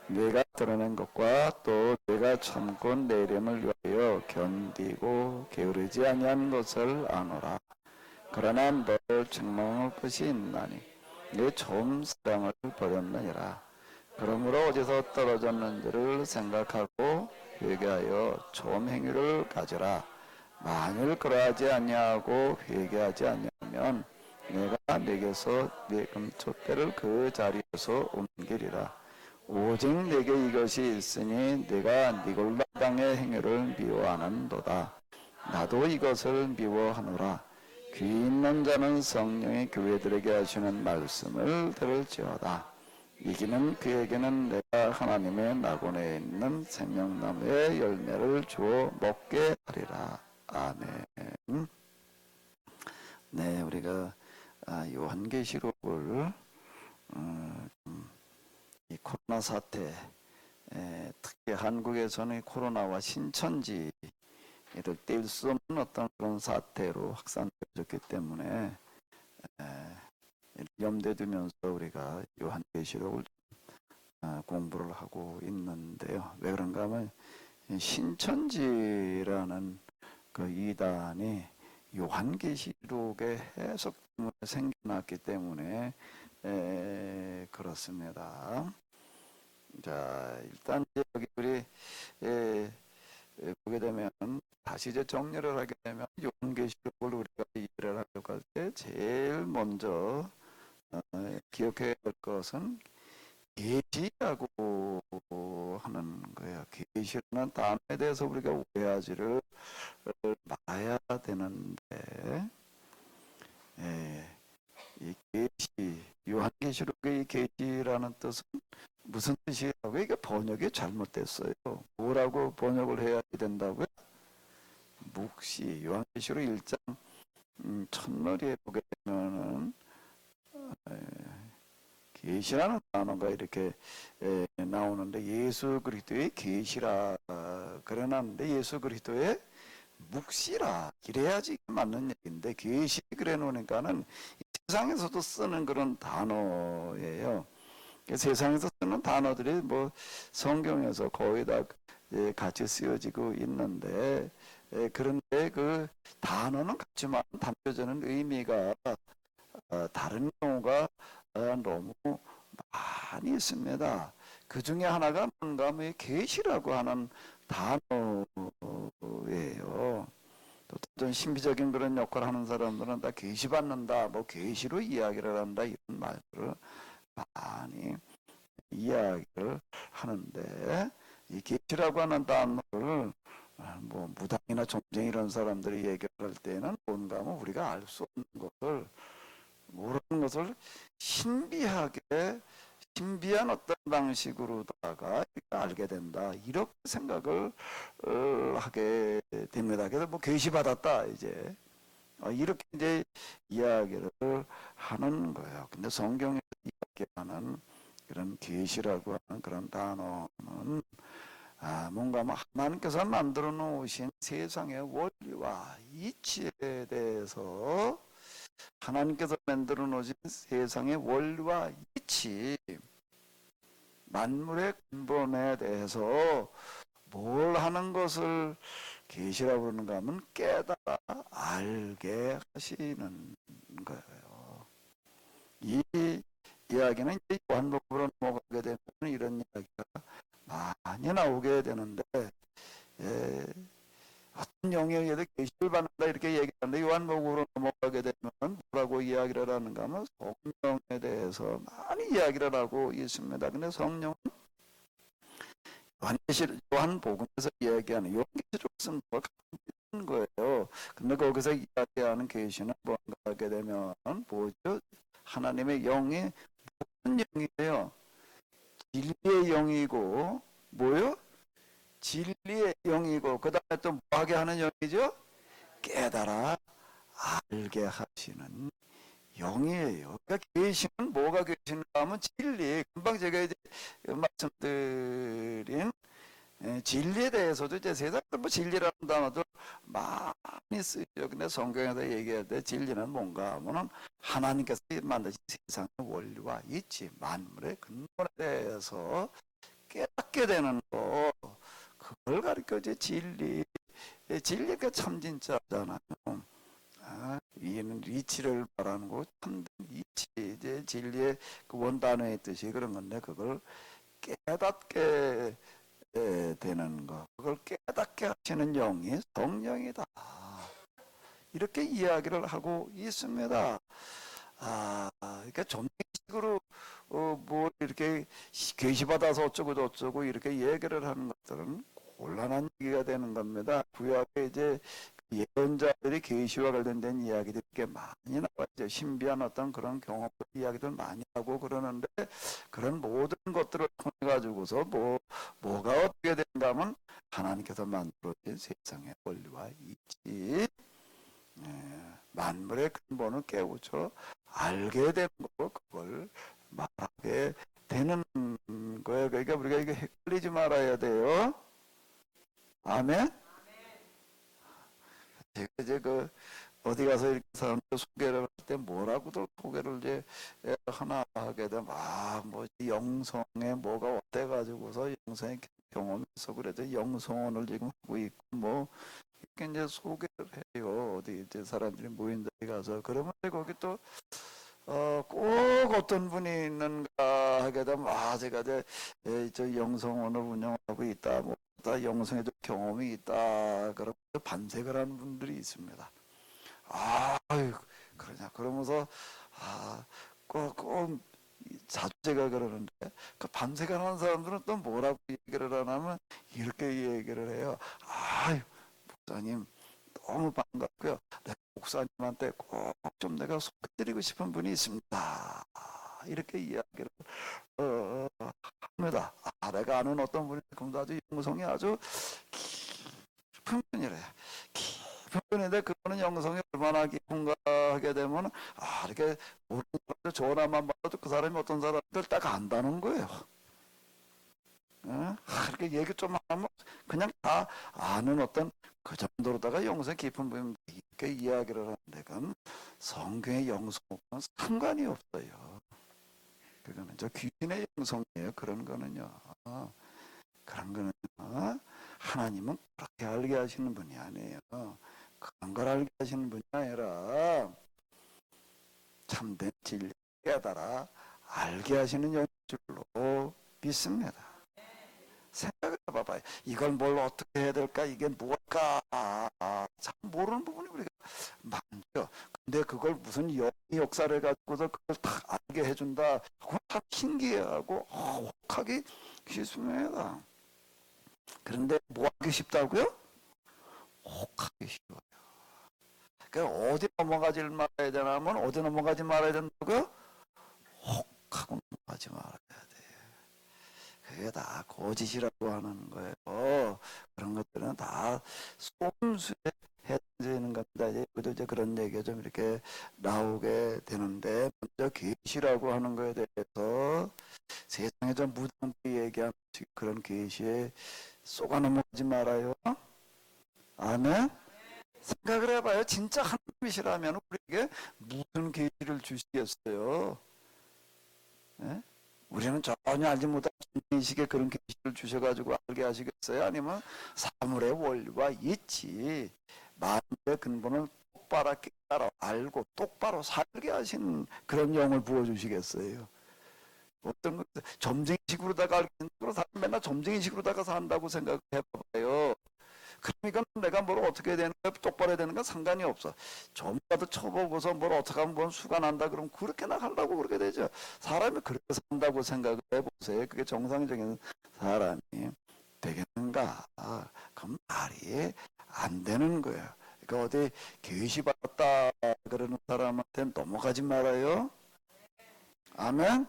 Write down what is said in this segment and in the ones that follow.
네가 드러낸 것과 또 네가 참고 내 이름을 위하여 견디고 게으르지 아니한 것을 아노라. 그러나 너를 책망할 것이 있나니 네 처음 사랑을 버렸느니라. 그러므로 어디서 떨어졌는지를 생각하고 회개하여 처음 행위를 가져라. 만일 그러하지 아니하고 회개하지 아니하면 내가 내게서 네 금촛대를 그 자리에서 옮기리라. 오직 내게 이것이 있으니 내가 니골라 땅의 행위를 미워하는도다. 나도 이것을 미워하노라. 귀 있는 자는 성령이 교회들에게 하시는 말씀을 들을지어다. 이기는 그에게는 내가 하나님의 낙원에 있는 생명나무의 열매를 주어 먹게 하리라. 아멘. 네, 우리가 요한계시록을 이 코로나 사태, 특히 한국에서는 코로나와 신천지 이를 뗄 수 없는 어떤 그런 사태로 확산되었기 때문에 염두에 두면서 우리가 요한계시록을 공부를 하고 있는데요. 왜 그런가 하면 신천지라는 그 이단이 요한계시록의 해석 때문에 생겨났기 때문에 그렇습니다. 자, 일단 여기 우리 보게 되면 다시 이제 정리를 하게 되면 요한계시록을 우리가 이해를 하려고 할 때 제일 먼저 기억해야 할 것은 계시라고 하는 거예요. 계시라는 단어에 대해서 우리가 오해하지를 말아야 되는데, 이 계시, 요한계시록의 이 계시라는 뜻은 무슨 뜻이라고? 이게 번역이 잘못됐어요. 뭐라고 번역을 해야 된다고요? 묵시. 요한계시록 1장 첫머리에 보게 되면은 계시라는 단어가 이렇게 나오는데 예수 그리스도의 계시라 그래놨는데 예수 그리스도의 묵시라 이래야지 맞는 얘기인데 계시 그래 놓으니까는 세상에서도 쓰는 그런 단어예요. 세상에서 쓰는 단어들이 뭐 성경에서 거의 다 같이 쓰여지고 있는데 그런데 그 단어는 같지만 담겨지는 의미가 다른 경우가 너무 많이 있습니다. 그 중에 하나가 뭔가 하면 계시라고 하는 단어예요. 또 어떤 신비적인 그런 역할을 하는 사람들은 다 계시 받는다, 뭐 계시로 이야기를 한다 이런 말들을 많이 이야기를 하는데 이 계시라고 하는 단어를 뭐 무당이나 점쟁이 이런 사람들이 얘기할 때는 뭔가 하면 우리가 알 수 없는 것을 모르는 것을 신비한 어떤 방식으로다가 알게 된다 이렇게 생각을 하게 됩니다. 그래서 뭐 계시 받았다 이제 이렇게 이제 이야기를 하는 거예요. 근데 성경에서 이야기하는 그런 계시라고 하는 그런 단어는 뭔가 하나님께서 만들어 놓으신 세상의 원리와 이치에 대해서 하나님께서 만들어 놓으신 세상의 원리와 이치 만물의 근본에 대해서 뭘 하는 것을 계시라고 그러는가 하면 깨달아 알게 하시는 거예요. 이 이야기는 이제 요한복음으로 넘어가게 되면 이런 이야기가 많이 나오게 되는데 어떤 영역에도 계시를 받는다 이렇게 얘기하는데 요한복음으로 넘어가게 되면 뭐라고 이야기를 하는가 하면 성령에 대해서 많이 이야기를 하고 있습니다. 근데 성령은 요한복음에서 이야기하는 요한계시록은 뭐가 같은 거예요. 근데 거기서 이야기하는 계시는 뭔가 하게 되면 뭐죠? 하나님의 영이 무슨 영이에요? 진리의 영이고 뭐요? 진리의 영이고 그 다음에 또 뭐하게 하는 영이죠? 깨달아 알게 하시는 영이에요. 그러니까 계시는 뭐가 계시는가 하면 진리. 금방 제가 이제 말씀드린 진리에 대해서도 이제 세상에 뭐 진리라는 단어도 많이 쓰죠. 근데 성경에서 얘기할 때 진리는 뭔가 하면은 하나님께서 만드신 세상의 원리와 이치, 만물의 근본에 대해서 깨닫게 되는 거, 그걸 가르쳐줘. 진리가 참 진짜잖아요. 이는 이치를 말하는 거, 참된 이치, 이제 진리의 그 원단어의 뜻이 그런 건데, 그걸 깨닫게 되는 거, 그걸 깨닫게 하시는 영이 성령이다. 이렇게 이야기를 하고 있습니다. 그러니까 점식으로 뭐 이렇게 계시받아서 어쩌고 저쩌고 이렇게 얘기를 하는 것들은 곤란한 얘기가 되는 겁니다. 구약에 이제 예언자들이 계시와 관련된 이야기들이 꽤 많이 나와요. 신비한 어떤 그런 경험 이야기들 많이 하고 그러는데, 그런 모든 것들을 통해 가지고서 뭐가 어떻게 되는가 하면 하나님께서 만들어진 세상의 원리와 이치, 만물의 근본을 깨우쳐 알게 되는 거고, 그걸 말하게 되는 거예요. 그러니까 우리가 이게 헷갈리지 말아야 돼요. 아멘. 제가 이제 어디 가서 이렇게 사람들 소개를 할 때 뭐라고들 소개를 이제 하나 하게 되면 뭐 영성에 뭐가 어때가지고서 영성의 경험이 있어 그래도 영성원을 지금 하고 있고 뭐 이렇게 이제 소개를 해요. 어디 이제 사람들이 모인 데 가서 그러면 거기 또 꼭 어떤 분이 있는가 하게 되면 제가 이제 저 영성원을 운영하고 있다, 뭐 다 영성의 경험이 있다, 그런 반색을 하는 분들이 있습니다. 아유, 그러냐 그러면서 꼭 자주 제가 그러는데, 그 반색하는 사람들은 또 뭐라고 얘기를 하냐면 이렇게 얘기를 해요. 아유, 목사님 너무 반갑고요. 내가 목사님한테 꼭 좀 내가 소개드리고 싶은 분이 있습니다. 이렇게 이야기를 합니다. 내가 아는 어떤 분이 지금도 아주 영성이 아주 깊은 분이래. 깊은 분인데 그거는 영성이 얼마나 깊은가 하게 되면 이렇게 모르는 사람들 전화만 받아도 그 사람이 어떤 사람들 딱 안다는 거예요. 이렇게 얘기 좀 하면 그냥 다 아는 어떤 그 정도로다가 영성이 깊은 분이 이렇게 이야기를 하는데, 그건 성경의 영성과는 상관이 없어요. 그거는 저 귀신의 영성이에요. 그런 거는요. 그런 거는 하나님은 그렇게 알게 하시는 분이 아니에요. 그런 걸 알게 하시는 분이 아니라 참된 진리 깨달아 알게 하시는 영인 줄로 믿습니다. 생각을 해봐봐요. 이걸 뭘 어떻게 해야 될까? 이게 뭘까? 참 모르는 부분이 우리가 많죠. 근데 그걸 무슨 역사를 가지고서 그걸 다 알게 해준다. 그건 참 신기하고 혹하기 쉽습니다. 그런데 뭐 하기 쉽다고요? 혹하기 쉬워요. 그러니까 어디 넘어가지 말아야 되냐면 어디 넘어가지 말아야 된다고요? 혹하고 넘어가지 말아야 돼. 그게 다 거짓이라고 하는 거예요. 그런 것들은 다 꼼수에 해되는 겁니다. 이제 그런 얘기가 좀 이렇게 나오게 되는데, 먼저 계시라고 하는 거에 대해서 세상에 좀 무당들이 얘기하는 그런 계시에 쏘가 넘어가지 말아요. 아멘. 생각을 해봐요. 진짜 하나님이시라면 우리에게 무슨 계시를 주시겠어요? 네? 우리는 전혀 알지 못한 인식에 그런 계시를 주셔가지고 알게 하시겠어요? 아니면 사물의 원리와 이치, 만물의 근본을 똑바로 깨달아 알고 똑바로 살게 하시는 그런 영을 부어주시겠어요? 어떤 것 점쟁이식으로다가 알겠는데 사람 맨날 점쟁이식으로다가 산다고 생각해봐요. 그러니까 내가 뭘 어떻게 해야 되는가, 똑바로 해야 되는가 상관이 없어. 좀라도 쳐보고서 뭘 어떻게 하면 뭔 수가 난다 그러면 그렇게 나가려고 그렇게 되죠. 사람이 그렇게 산다고 생각을 해보세요. 그게 정상적인 사람이 되겠는가? 그럼 말이 안 되는 거예요. 그러니까 어디 계시받았다 그러는 사람한테 넘어가지 말아요. 아멘.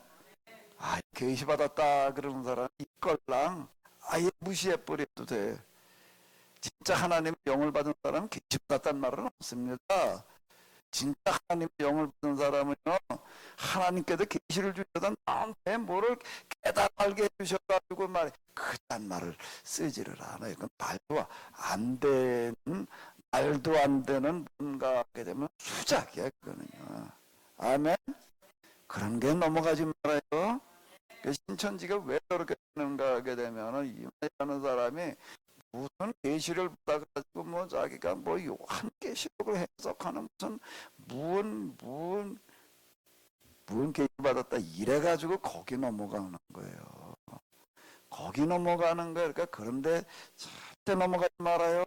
계시받았다 그러는 사람 이걸랑 아예 무시해버려도 돼. 진짜 하나님의 영을 받은 사람은 계시받았다는 말은 없습니다. 진짜 하나님의 영을 받은 사람은요, 하나님께서 계시를 주셔서 나한테 뭐를 깨달게 해주셔가지고 그딴 말을 쓰지를 않아요. 그건 말도 안 되는 뭔가 하게 되면 수작이야, 그거는요. 아멘. 그런 게 넘어가지 말아요. 신천지가 왜 그렇게 되는가 하게 이만희라는 사람이 무슨 계시를 받아가지고 뭐 자기가 뭐 요한 계시록을 해석하는 무슨 계시 받았다 이래가지고 거기 넘어가는 거예요. 거기 넘어가는 거예요. 그러니까 그런데 절대 넘어가지 말아요.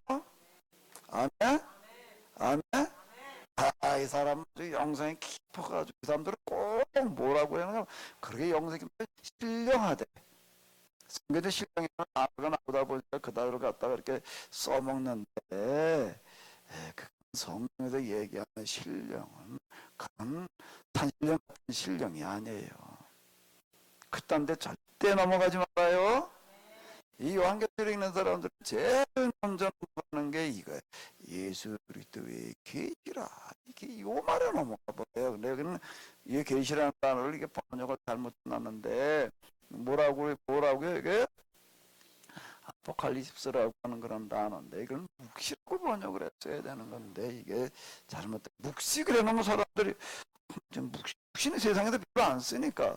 아멘? 아멘? 이 사람 영성이 깊어가지고 이 사람들은 꼭 뭐라고 하냐면 그렇게 영성이 신령하대. 성경에 신령이 나가 나오다 보니까 그다음으로 갖다가 이렇게 써먹는데 그 성경에서 얘기하는 신령은 그런 단신령 같은 신령이 아니에요. 그딴 데 절대 넘어가지 말아요. 이 요한계시록 읽는 사람들은 제일 먼저 넘어가는 게 이거예요. 예수 그리스도의 계시라. 이게 요 말에 넘어가 버려요. 근데 여기는 이 계시라는 단어를 이게 번역을 잘못 놨는데 뭐라고요 이게 아포칼립스라고 하는 그런 단어인데 이건 묵시라고 번역을 했어야 되는 건데 이게 잘못된 묵시 그래 놓으면 사람들이 묵시는 세상에서 별로 안 쓰니까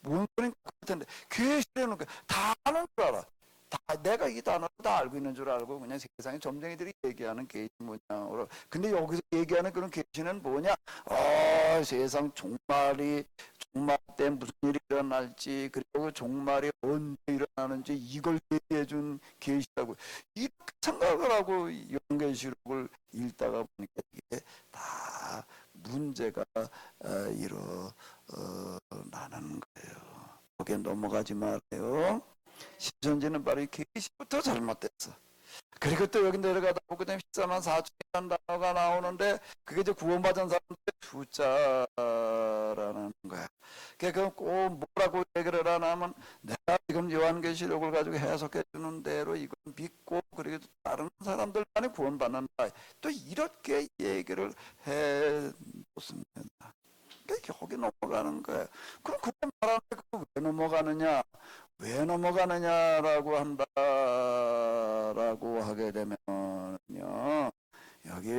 뭔 소리인가 같은데 계시라는 거 다 아는 줄 알아. 다 내가 이 단어를 다 알고 있는 줄 알고 그냥 세상에 점쟁이들이 얘기하는 계시 뭐냐. 근데 여기서 얘기하는 그런 계시는 뭐냐? 세상 종말 때 무슨 일이 일어날지 그리고 종말이 언제 일어나는지 이걸 얘기해 준 계시라고 이렇게 생각을 하고 요한계시록을 읽다가 보니까 이게 다 문제가 일어나는 거예요. 거기에 넘어가지 말아요. 신천지는 바로 이 계시부터 잘못됐어. 그리고 또 여기 내려가다 보면 14만 4천이라는 단어가 나오는데 그게 이제 구원받은 사람들의 숫자라는 거야. 그러니까 꼭 뭐라고 얘기를 하냐면 내가 지금 요한계시록을 가지고 해석해 주는 대로 이걸 믿고 그리고 다른 사람들만이 구원받는다. 또 이렇게 얘기를 해 놓습니다. 그러니까 여기 넘어가는 거예요. 그럼 그게 말하는데 왜 넘어가느냐? 왜 넘어가느냐라고 한다라고 하게 되면요. 여기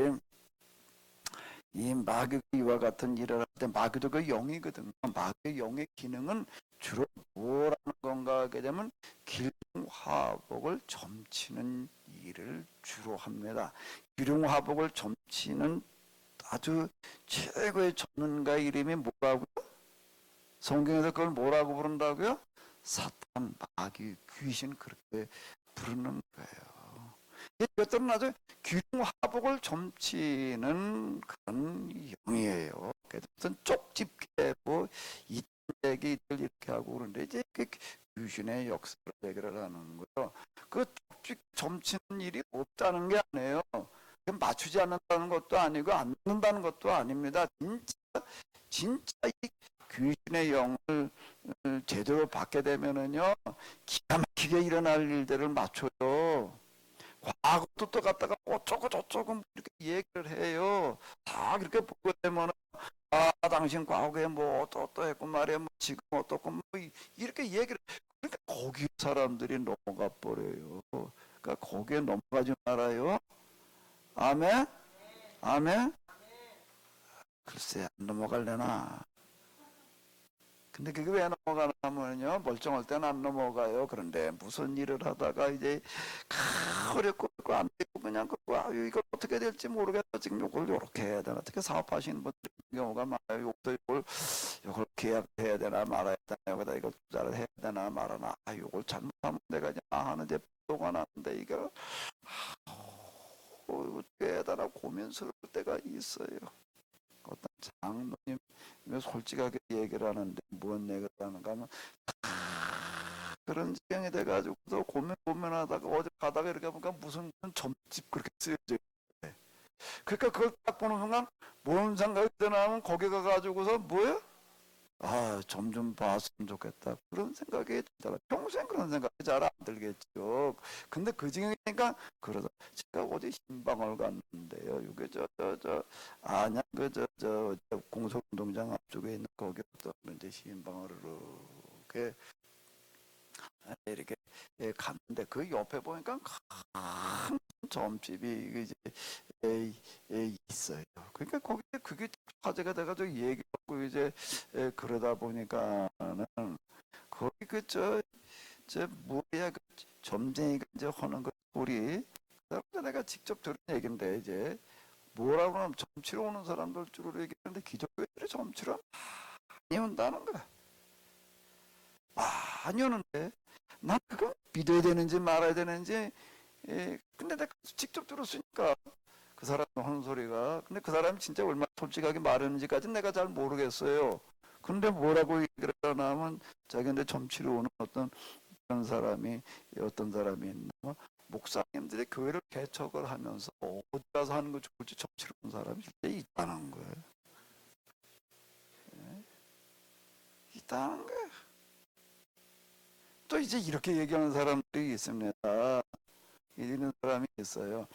이 마귀와 같은 일을 할 때 마귀도 그 영이거든요. 마귀의 영의 기능은 주로 뭐라는 건가 하게 되면 기륭화복을 점치는 일을 주로 합니다. 기륭화복을 점치는 아주 최고의 전문가 이름이 뭐라고요? 성경에서 그걸 뭐라고 부른다고요? 사탄, 마귀, 귀신 그렇게 부르는 거예요. 이것들은 아주 기륭화복을 점치는 그런 영이에요. 무슨 쪽집게 뭐 이때기 이렇게 하고 그러는데 이제 그 귀신의 역사를 얘기를 하는 거예요. 그 쪽집 점치는 일이 없다는 게 아니에요. 맞추지 않는다는 것도 아니고 안 넣는다는 것도 아닙니다. 진짜 이 귀신의 영을 제대로 받게 되면은요 기가 막히게 일어날 일들을 맞춰요. 과거도 또 갖다가 어쩌고 저쩌고 이렇게 얘기를 해요. 다 그렇게 보게 되면 당신 과거에 뭐 어떠 했고 말이야 뭐 지금 어떻고 뭐 이렇게 얘기를 그러니까 거기 사람들이 넘어가 버려요. 그러니까 거기에 넘어가지 말아요. 아멘? 아멘? 글쎄 안 넘어갈래나. 근데 그게 왜 넘어가냐면요 멀쩡할 때는 안 넘어가요. 그런데 무슨 일을 하다가 이제 어렵고 안 되고 그냥 이걸 어떻게 될지 모르겠다. 지금 이걸 이렇게 해야 되나. 특히 사업하시는 분들 경우가 많아요. 이걸 계약해야 되나 말아야 되나. 여기다 이걸 투자를 해야 되나 말아나. 이걸 잘못하면 내가 이제 하는데 또가 나는데 이거 어떻게 해야 되나 고민스러울 때가 있어요. 어떤 장로님 솔직하게 얘기를 하는데 뭔 얘기를 하는가 하면 그런 지경이 돼가지고서 고민하다가 어디 가다가 이렇게 보니까 무슨 점집 그렇게 쓰여져 있어요. 그러니까 그걸 딱 보는 순간 뭔 생각이 드나 하면 거기 가가지고서 뭐야? 점 좀 봤으면 좋겠다. 그런 생각이 들더라. 평생 그런 생각이 잘 안 들겠죠. 근데 그 지경이니까 그러다 제가 어디 신방을 갔는데요. 이게 안양 공소운동장 앞쪽에 있는 거기부터 이제 신방을 이렇게 갔는데 그 옆에 보니까 큰 점집이 이제 있어요. 그러니까 거기에 그게 화제가 돼가지고 얘기하고 이제 그러다 보니까는 거기 뭐야 그 점쟁이가 이제 하는 그 소리. 그다음에 내가 직접 들은 얘긴데 이제 뭐라고 하면 점치러 오는 사람들 주로 얘기하는데 기독교인들이 점치러 많이 온다는 거야. 많이 오는데 난 그거 믿어야 되는지 말아야 되는지 근데 내가 직접 들었으니까 그 사람 하는 소리가 근데 그 사람이 진짜 얼마나 솔직하게 말하는지까지는 내가 잘 모르겠어요. 근데 뭐라고 얘기를 하냐면 자기한테 점치러 오는 어떤 사람이 있나 목사님들이 교회를 개척을 하면서 어디 가서 하는 거 좋을지 점치러 온 사람이 진짜 있다는 거예요. 있다는 거예요. 또 이제 이렇게 얘기하는 사람들이 있습니다. 이런 사람이 있어요.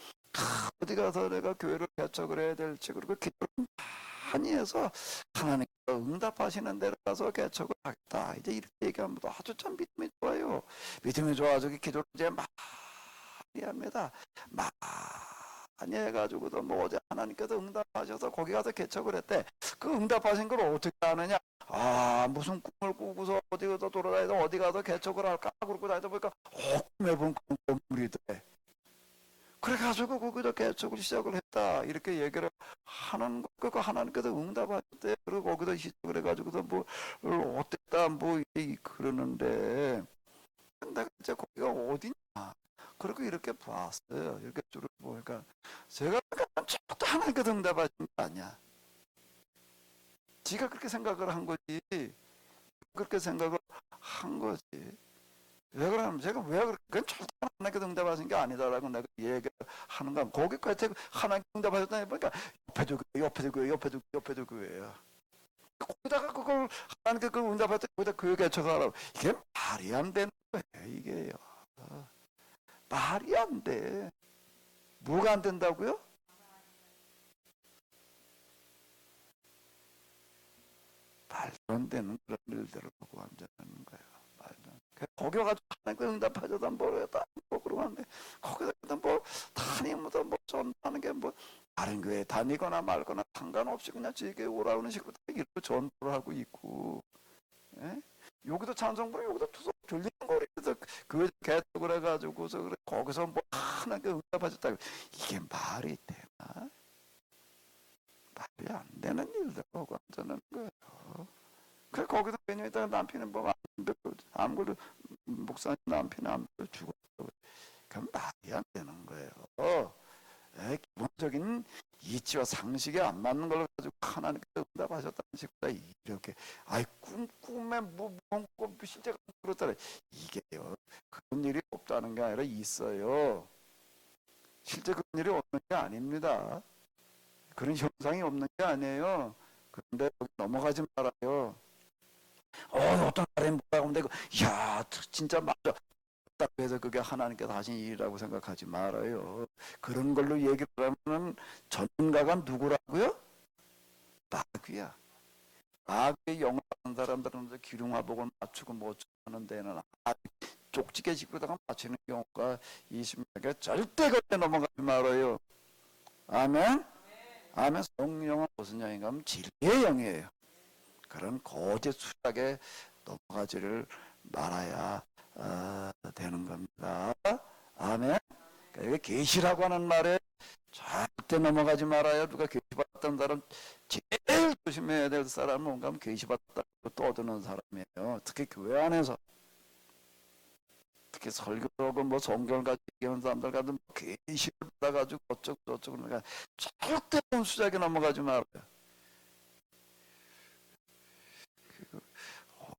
어디 가서 내가 교회를 개척을 해야 될지 그리고 기도를 많이 해서 하나님께서 응답하시는 데로 가서 개척을 하겠다. 이제 이렇게 얘기하면 아주 참 믿음이 좋아요. 믿음이 좋아가지고 기도를 이제 많이 합니다. 많이 해가지고도 뭐 어제 하나님께서 응답하셔서 거기 가서 개척을 했대. 그 응답하신 걸 어떻게 아느냐? 무슨 꿈을 꾸고서 어디 가서 돌아다니다 어디 가서 개척을 할까? 그러고 다니다 보니까 매번 건물이 돼. 그래가지고 거기다 개척을 시작을 했다. 이렇게 얘기를 하는 거, 하나님께서 응답하셨대. 그리고 거기다 시작을 해가지고서 뭐, 어땠다, 뭐, 그러는데. 근데 이제 거기가 어디냐. 그리고 이렇게 봤어요. 이렇게 쭉 보니까. 제가 저도 하나님께서 응답하신 게 아니야. 지가 그렇게 생각을 한 거지. 그렇게 생각을 한 거지. 왜 그러냐면 제가 왜 그건 절대 하나님께서 응답하신 게 아니다라고 내가 얘기를 하는 거야. 거기까지 하나님께서 응답하셨다니 보니까 옆에도 교회야. 거기다가 그걸 하나님께서 그걸 응답했다 거기다 교회 개척하라고. 이게 말이 안 되는 거예요. 이게요. 말이 안 돼. 뭐가 안 된다고요? 말도 안 되는 그런 일들을 보고 앉아있는 거예요. 거기 가지고 하나님께 응답하셔도 모르겠다. 뭐 그러고 하는데 거기다 뭐 다니면서 뭐 전하는 게 뭐 다른 교회 다니거나 말거나 상관없이 그냥 지게 오라는 식으로 이렇게 전도를 하고 있고, 예? 여기도 찬송 부르고 여기도 투석 졸리는 거리 그래서 교회 개척을 해가지고서 그래 거기서 뭐 하나님께 응답하셨다. 이게 말이 되나? 말이 안 되는 일들 보고 앉아는 거예요. 그래 거기서 괜히 있다가 남편은 뭐 아무것도 목사님 남편이 아무것도 죽었어. 그럼 말이 안 되는 거예요. 기본적인 이치와 상식에 안 맞는 걸 가지고 하나님께서 응답하셨다는 식으로 이렇게 꿈에 뭐 실제가 그렇다래. 이게요 그런 일이 없다는 게 아니라 있어요. 실제 그런 일이 없는 게 아닙니다. 그런 현상이 없는 게 아니에요. 그런데 넘어가지 말아요. 어떤 사람이 뭐라고 하는데 야 진짜 맞아 딱 그래서 그게 하나님께서 하신 일이라고 생각하지 말아요. 그런 걸로 얘기를 하면 전문가가 누구라고요? 마귀야. 마귀의 영을 하는 사람들은 기륭화복을 맞추고 뭐 하는 데는 쪽지게 짚고다가 맞추는 경우가 있습니다. 절대 그때 넘어가지 말아요. 아멘. 아멘. 성령은 무슨 영인가 하면 진리의 영이에요. 그런 거짓 수작에 넘어가지를 말아야 되는 겁니다. 아멘. 그러니까 계시라고 하는 말에 절대 넘어가지 말아요. 누가 계시 받았던 사람 제일 조심해야 될 사람은 뭔가 하면 계시 받았다고 떠드는 사람이에요. 특히 교회 안에서 특히 설교하고 뭐 성경을 가지고 얘기하는 사람들 같은 계시를 받아가지고 어쩌고 저쩌고 그러니까 절대 수작에 넘어가지 말아요.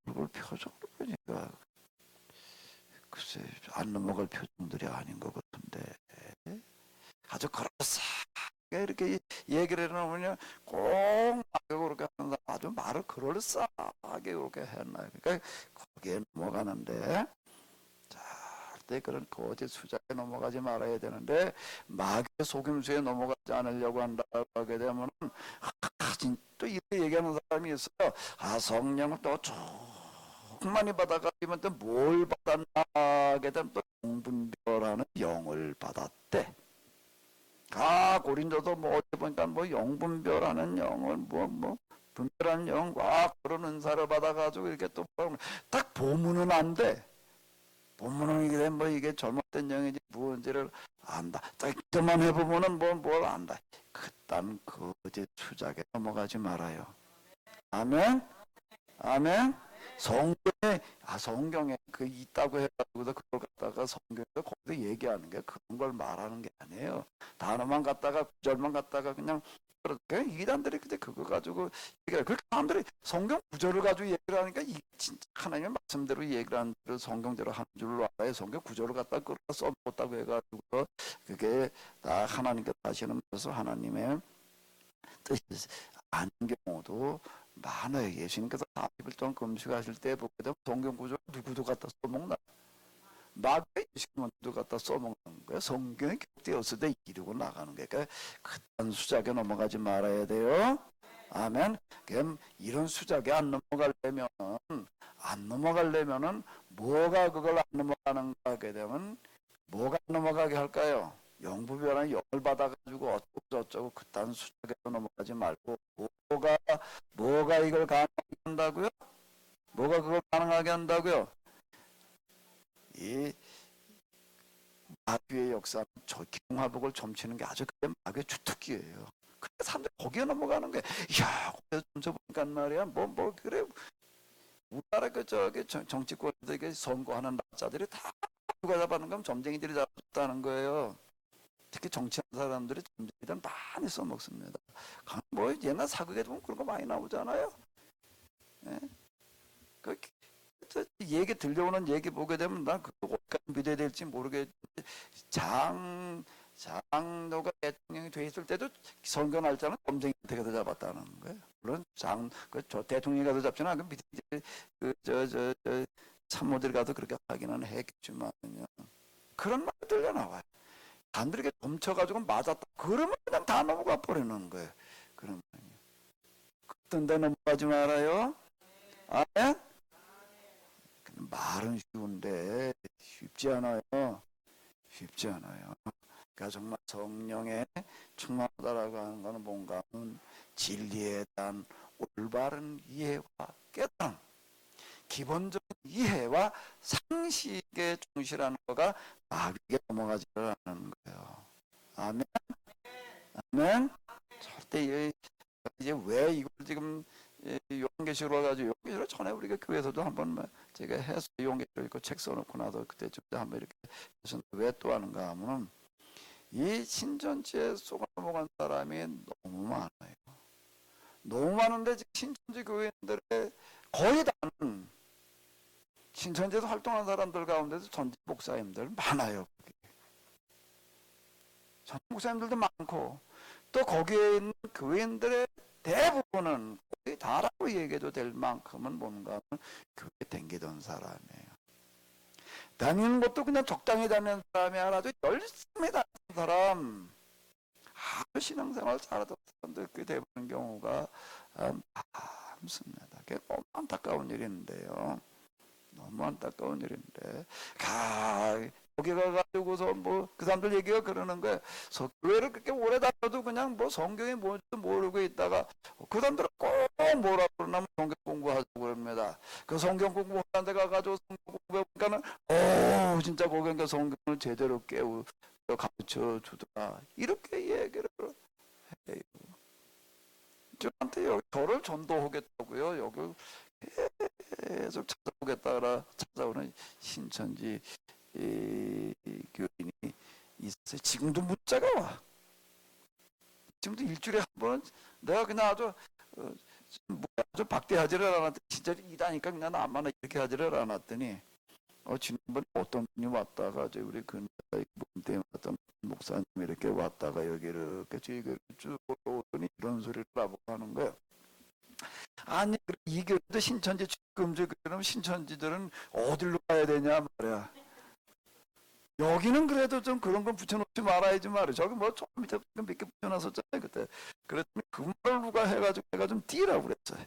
얼굴 표정으로 보니까 글쎄 안 넘어갈 표정들이 아닌 것 같은데 아주 그럴싸하게 이렇게 얘기를 해놓으면 꼭 그렇게 하는 사람 아주 말을 그럴싸하게 그렇게 했나요. 그러니까 거기에 넘어가는데 절대 그런 거짓 수작에 넘어가지 말아야 되는데 마귀의 속임수에 넘어가지 않으려고 한다고 하게 되면 또 이렇게 얘기하는 사람이 있어요. 성령을 또 많이 받아가지면 또 뭘 받았나 하게 되면 또 영분별하는 영을 받았대. 고린도도 뭐 어디 보니까 뭐 영분별하는 영을 뭐 분별하는 영 그런 은사를 받아가지고 이렇게 또 딱 보면은 안 돼. 본문은 이게 뭐 이게 잘못된 영이지 무언지를 안다. 딱 그만 해보면은 뭘 안다. 그딴 거짓 수작에 넘어가지 말아요. 아멘. 아멘. 성경에 그 있다고 해가지고도 그걸 갖다가 성경에서 거기서 얘기하는 게 그런 걸 말하는 게 아니에요. 단어만 갖다가 구절만 갖다가 그냥 그렇게 이단들이 그때 그거 가지고 얘기해. 그렇게 사람들이 성경 구절을 가지고 얘기를 하니까 이 진짜 하나님의 말씀대로 얘기를 하는 대로 성경대로 하는 줄로 알아요. 성경 구절을 갖다 끌어 써놓았다고 해가지고 그게 다 하나님께서 하시는 것을 하나님의 뜻이 아닌 경우도 많아요. 예수님께서 40일 동안 금식하실 때 보게 되면 성경 구절 누구도 갖다 써먹나? 마귀의 예수님도 갖다 써먹는 거예요. 성경에 격되었을 때 이루고 나가는 거예요. 그러니까 그딴 수작에 넘어가지 말아야 돼요. 아멘. 그럼 이런 수작에 안 넘어가려면은 뭐가 그걸 안 넘어가는가 하게 되면 뭐가 안 넘어가게 할까요? 영부별한 영을 받아가지고 어쩌고 저쩌고 그딴 수작에 넘어가지 말고 뭐가 이걸 가능하게 한다고요? 뭐가 그걸 가능하게 한다고요? 이 마귀의 역사는 저 기둥화복을 점치는 게 아주 그게 마귀의 주특기예요. 그래 사람들이 거기에 넘어가는 거예요. 이야 거기서 점쳐보니까 말이야 뭐 그래 우리나라 그 저기 정치권에서 선거하는 남자들이 다 누가 잡아는 건 점쟁이들이 잡았다는 거예요. 특히 정치하는 사람들이 점쟁이들 많이 써먹습니다. 뭐 옛날 사극에 보면 그런 거 많이 나오잖아요. 예? 그 얘기 들려오는 얘기 보게 되면 난 그거 어디까지 믿어야 될지 모르겠는데 장노가 대통령이 돼 있을 때도 선거 날짜는 검증한테 가서 잡았다는 거예요. 물론 저 대통령이 가서 잡지는 않고 밑에 저 참모들이 가서 그렇게 하기는 했겠지만요. 그런 말이 들려 나와요. 단들에게 dom쳐가지고 맞았다. 그러면 그냥 다 넘어가 버리는 거예요. 그러면 그런 데 넘어가지 말아요. 아멘? 말은 쉬운데 쉽지 않아요. 쉽지 않아요. 그러니까 정말 성령에 충만하다라고 하는 것은 뭔가 하면 진리에 대한 올바른 이해와 깨달음, 기본적인 이해와 상식에 충실하는 거가 마귀에 넘어가지를 않는 거예요. 아멘. 아멘. 절대 이제 왜 이걸 지금 요한계시록 가지고 요한계시록 전에 우리가 교회에서도 한번 제가 해서 요한계시록 읽고 책 써놓고 나서 그때쯤 한번 이렇게 해서 왜 또 하는가 하면은 이 신천지에 속아 넘어간 사람이 너무 많아요. 너무 많은데 신천지 교회인들의 거의 다는 신천지에서 활동하는 사람들 가운데서 전직 목사님들 많아요. 전직 목사님들도 많고 또 거기에 있는 교인들의 대부분은 거의 다라고 얘기해도 될 만큼은 뭔가 교회에 댕기던 사람이에요. 다니는 것도 그냥 적당히 다니는 사람이 아니라 열심히 다니는 사람, 아주 신앙생활 잘하던 사람들 꽤 되는 경우가 많습니다. 그게 너무 안타까운 일인데요. 너무 안타까운 일인데 거기 가가지고서 뭐 그 사람들 얘기가 그러는 거예요. 교회를 그렇게 오래 다녀도 그냥 뭐 성경이 뭔지도 모르고 있다가 그 사람들은 꼭 뭐라 그러냐면 성경 공부하자고 그럽니다. 그 성경 공부하는 데 가가지고 성경 공부해보니까는 진짜 거기가 성경을 제대로 가르쳐 주더라. 이렇게 얘기를 해요. 저한테 저를 전도하겠다고요. 여기 계속 찾아오는 신천지 교인이 있어요. 지금도 문자가 와. 지금도 일주일에 한 번 내가 그냥 아주 박대하지를 않았더니 진짜 이다니까 그냥 나만 이렇게 하지를 않았더니 지난번에 어떤 분이 왔다가 우리 근처에 때문에 어떤 목사님 이렇게 왔다가 여기를 이렇게 쭉 오더니 이런 소리를 하고 하는 거예요. 아니 이 교회도 신천지 금지 그러면 신천지들은 어디로 가야 되냐 말이야. 여기는 그래도 좀 그런 건 붙여놓지 말아야지 말이야. 저기 뭐 좀 밑에 몇 개 붙여놨었잖아요 그때. 그랬더니 그 말을 누가 해가지고 내가 좀 뛰라고 그랬어요.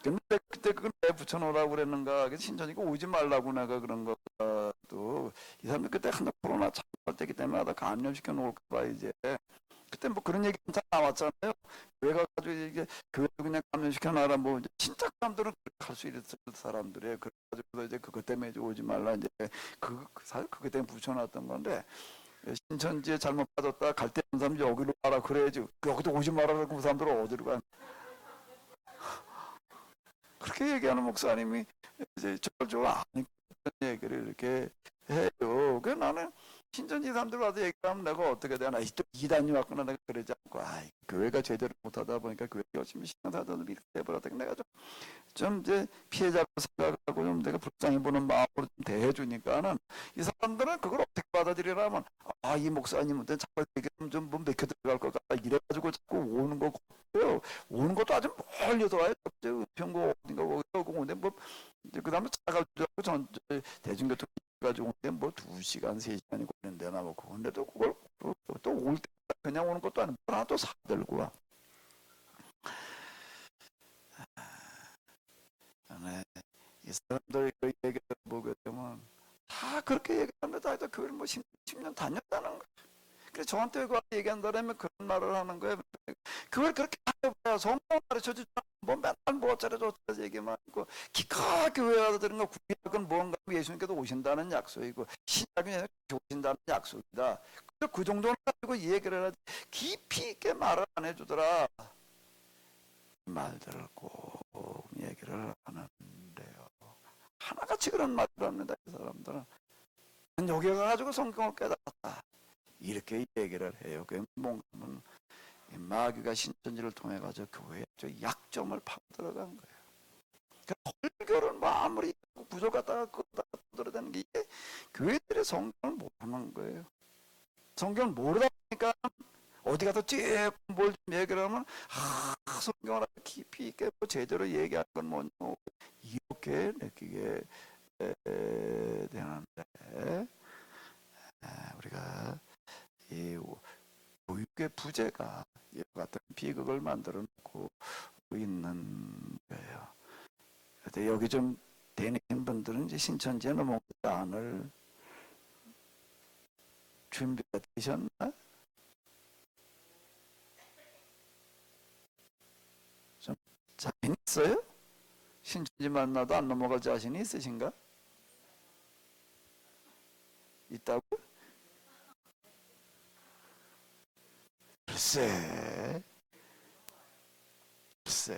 근데 그때 그걸 왜 붙여놓으라고 그랬는가? 신천지가 오지 말라고 내가 그런 것도 이 사람들 그때 한번 코로나 참할 때기 때문에 다 감염시켜 놓을까 봐 이제 그때 뭐 그런 얘기 다 나왔잖아요. 교회 가가지고 이게 교회 그냥 감염시켜놔라 뭐 이제 진짜 사람들은 그렇게 할 수 있을 사람들이에요. 그래가지고 이제 그것 때문에 이제 오지 말라 이제 사실 그것 때문에 붙여놨던 건데 신천지에 잘못 빠졌다 갈 때 한 사람 여기로 와라 그래야지 여기도 오지 말아라고 그 사람들은 어디로 가? 그렇게 얘기하는 목사님이 이제 저걸 좀 아니까 얘기를 이렇게 해요. 그래서 나는 신천지 사람들 와서 얘기하면 내가 어떻게 되나 또 이단이 왔구나 내가 그러지 않고 교회가 제대로 못하다 보니까 교회 열심히 신앙사도들 이렇게 돼버렸다. 내가 좀 이제 피해자로 생각하고 좀 내가 불쌍히 보는 마음으로 좀 대해주니까는 이 사람들은 그걸 어떻게 받아들이라면 이 목사님한테 자꾸 얘기하면 좀뭐 맥혀 들어갈 것 같다 이래가지고 자꾸 오는 거 같고요. 오는 것도 아주 멀리서 와요. 은평구 어딘가 거기 오는데 뭐 그 다음에 차가 전 대중교통 가지고 오는데 뭐 2시간 3시간이 걸리는데 나 뭐 그런데도 그걸 또 올 때 그냥 오는 것도 아니고 하나 또 사들고 와. 네. 이 사람들 얘기를 보게 되면 다 그렇게 얘기합니다. 교회를 뭐 10년 다녔다는 거예요. 그래서 저한테 그 얘기한다면 그런 말을 하는 거예요. 그걸 그렇게 해봐야 성경 가르쳐주지 뭐 맨날 뭐 어쩌고저쩌고 얘기만 하고 기껏 교회 와서 들은 거 구약은 뭔가 예수님께서 오신다는 약속이고 신약이 오신다는 약속이다. 그 정도는 가지고 얘기를 하지 깊이 있게 말을 안 해주더라. 말들을 꼭 얘기를 하는데요. 하나같이 그런 말을 합니다. 이 사람들은 여기 가가지고 성경을 깨달았다 이렇게 얘기를 해요. 그 뭔가 마귀가 신천지를 통해 가지고 교회의 약점을 파고 들어간 거예요. 그러니까 설교를 뭐 아무리 구조 갖다가 들어대는 게 이게 교회들의 성경을 모르는 거예요. 성경을 모르다 보니까 어디 가서 뭘 좀 얘기를 하면 성경을 깊이 있게 제대로 얘기할 건 뭐냐 이렇게 느끼게 되는데 우리가 이 교육의 부재가 이와 같은 비극을 만들어 놓고 있는 거예요. 근데 여기 좀 되는 분들은 이제 신천지에 넘어가지 않을 준비가 되셨나? 좀 자신 있어요? 신천지 만나도 안 넘어갈 자신이 있으신가? 있다고? 글쎄,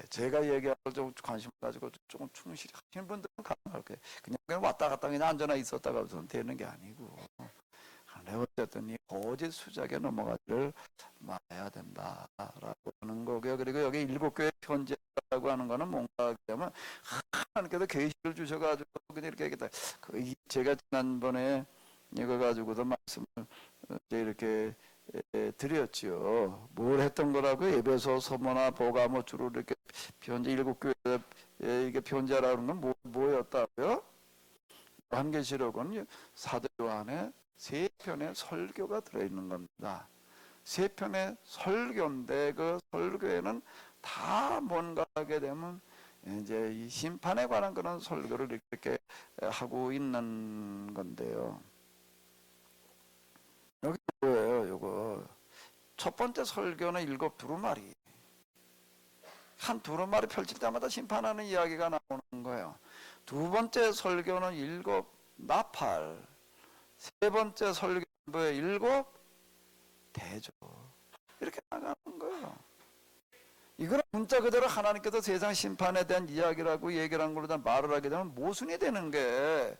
제가 얘기할 좀 관심 가지고 조금 충실히 하시는 분들은 가능할 거예요. 그냥 왔다 갔다 그냥 앉아나 있었다가 우선 되는 게 아니고. 어쨌든 이 거짓 수작에 넘어가지를 말아야 된다라고 하는 거고요. 그리고 여기 7교회 편지라고 하는 거는 뭔가 하면 하나님께서 계시를 주셔가지고 그냥 이렇게 얘기했다. 제가 지난번에 이거 가지고도 말씀을 이렇게 드렸지요. 뭘 했던 거라고 에베소, 서머나, 보가모 주로 이렇게 편지 7교회 이게 편지라는 건 뭐였다고요? 요한계시록은 사도 요한의 3편의 설교가 들어있는 겁니다. 3편의 설교인데 그 설교에는 다 뭔가 하게 되면 이제 이 심판에 관한 그런 설교를 이렇게 하고 있는 건데요. 여기 뭐예요? 요거 첫 번째 설교는 7 두루마리. 한 두루마리 펼칠 때마다 심판하는 이야기가 나오는 거예요. 두 번째 설교는 7 나팔. 세 번째 설교는 7 대조. 이렇게 나가는 거예요. 이거는 문자 그대로 하나님께서 세상 심판에 대한 이야기라고 얘기를 한 걸로 말을 하게 되면 모순이 되는 게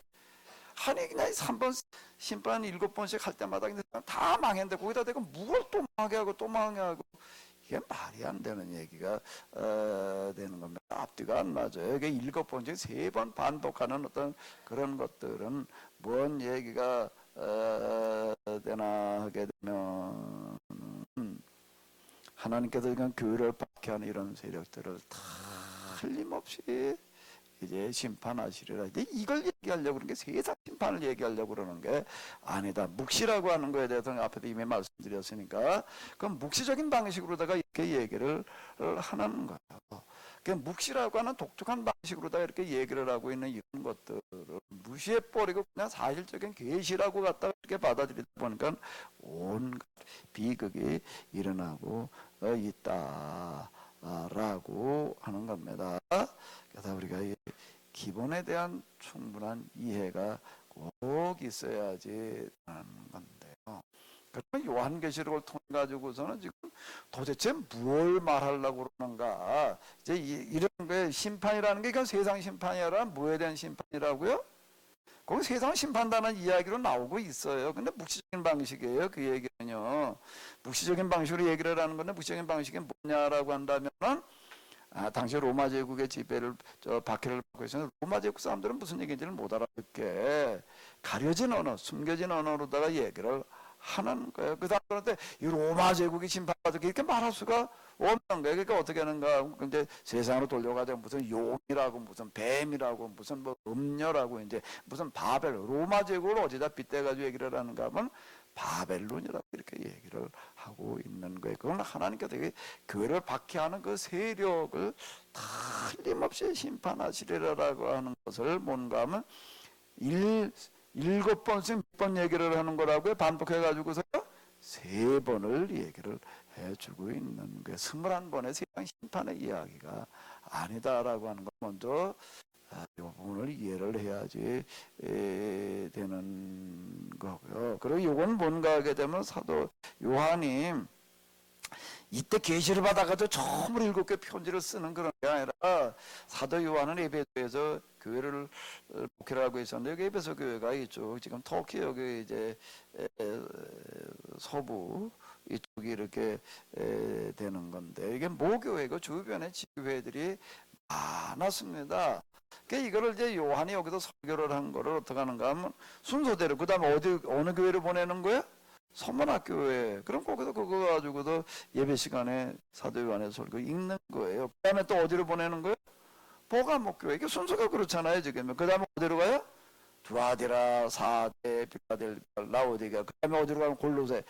아니 그냥 3번 심판 7번씩 할 때마다 다 망했는데 거기다 대고 뭘 또 망하게 하고 또 망하게 하고 이게 말이 안 되는 얘기가 되는 겁니다. 앞뒤가 안 맞아요. 이게 7번째 3번 반복하는 어떤 그런 것들은 뭔 얘기가 되나 하게 되면 하나님께서 그냥 교회를 박해하는 이런 세력들을 다 틀림없이 이제 심판하시리라. 근데 이걸 얘기하려고 그러는 게 세상 심판을 얘기하려고 그러는 게 아니다. 묵시라고 하는 거에 대해서는 앞에도 이미 말씀드렸으니까 그럼 묵시적인 방식으로다가 이렇게 얘기를 하는 거예요. 묵시라고 하는 독특한 방식으로다가 이렇게 얘기를 하고 있는 이런 것들을 무시해버리고 그냥 사실적인 계시라고 갖다가 이렇게 받아들이다 보니까 온갖 비극이 일어나고 있다라고 하는 겁니다. 그래서 우리가 이 기본에 대한 충분한 이해가 꼭 있어야지 하는 건데요. 그러면 요한계시록을 통해 가지고서는 지금 도대체 뭘 말하려고 그러는가? 이제 이런 게 심판이라는 게, 그러니까 세상 심판이 아니라 뭐에 대한 심판이라고요? 거기 세상 심판다는 이야기로 나오고 있어요. 근데 묵시적인 방식이에요. 그 얘기는요. 묵시적인 방식으로 얘기를 하는 건데, 묵시적인 방식이 뭐냐라고 한다면은, 당시 로마 제국의 지배를, 박해를 받고 있었는데, 로마 제국 사람들은 무슨 얘기인지를 못 알아듣게 가려진 언어, 숨겨진 언어로다가 얘기를 하는 거예요. 그 사람들한테 이 로마 제국이 심판받을 이렇게 말할 수가 없는 거예요. 그러니까 어떻게 하는가? 이제 세상으로 돌려가자 무슨 용이라고, 무슨 뱀이라고, 무슨 뭐 음녀라고, 이제 무슨 바벨, 로마 제국을 어디다 빗대가지고 얘기를 하는가 하면 바벨론이라고 이렇게 얘기를 하고 있는 거예요. 그건 하나님께서 교회를 박해하는 그 세력을 틀림없이 심판하시리라고 하는 것을 뭔가 하면 7번씩 몇 번 얘기를 하는 거라고요. 반복해가지고서 3번을 얘기를 해주고 있는 거예요. 21번의 세상 심판의 이야기가 아니다라고 하는 것 먼저 이 부분을 이해를 해야지 되는 거고요. 그리고 이건 뭔가 하게 되면 사도 요한이 이때 계시를 받아가지고 처음으로 7개 편지를 쓰는 그런 게 아니라, 사도 요한은 에베소에서 교회를 목회를 하고 있었는데, 여기 에베소 교회가 이쪽 지금 터키 여기 이제 서부 이쪽이 이렇게 되는 건데, 이게 모교회고 주변에 지교회들이 많았습니다. 그러니까 이거를 이제 요한이 여기서 설교를 한 거를 어떻게 하는가 하면 순서대로, 그 다음에 어느 교회를 보내는 거야? 선문학교회. 그럼 거기서 그거 가지고도 예배 시간에 사도 요한의 설교 읽는 거예요. 그 다음에 또 어디로 보내는 거예요? 보가목교회. 이게 순서가 그렇잖아요, 지금. 그 다음에 어디로 가요? 두아디라, 사대, 빌라델, 라오디가. 그 다음에 어디로 가면 골로새.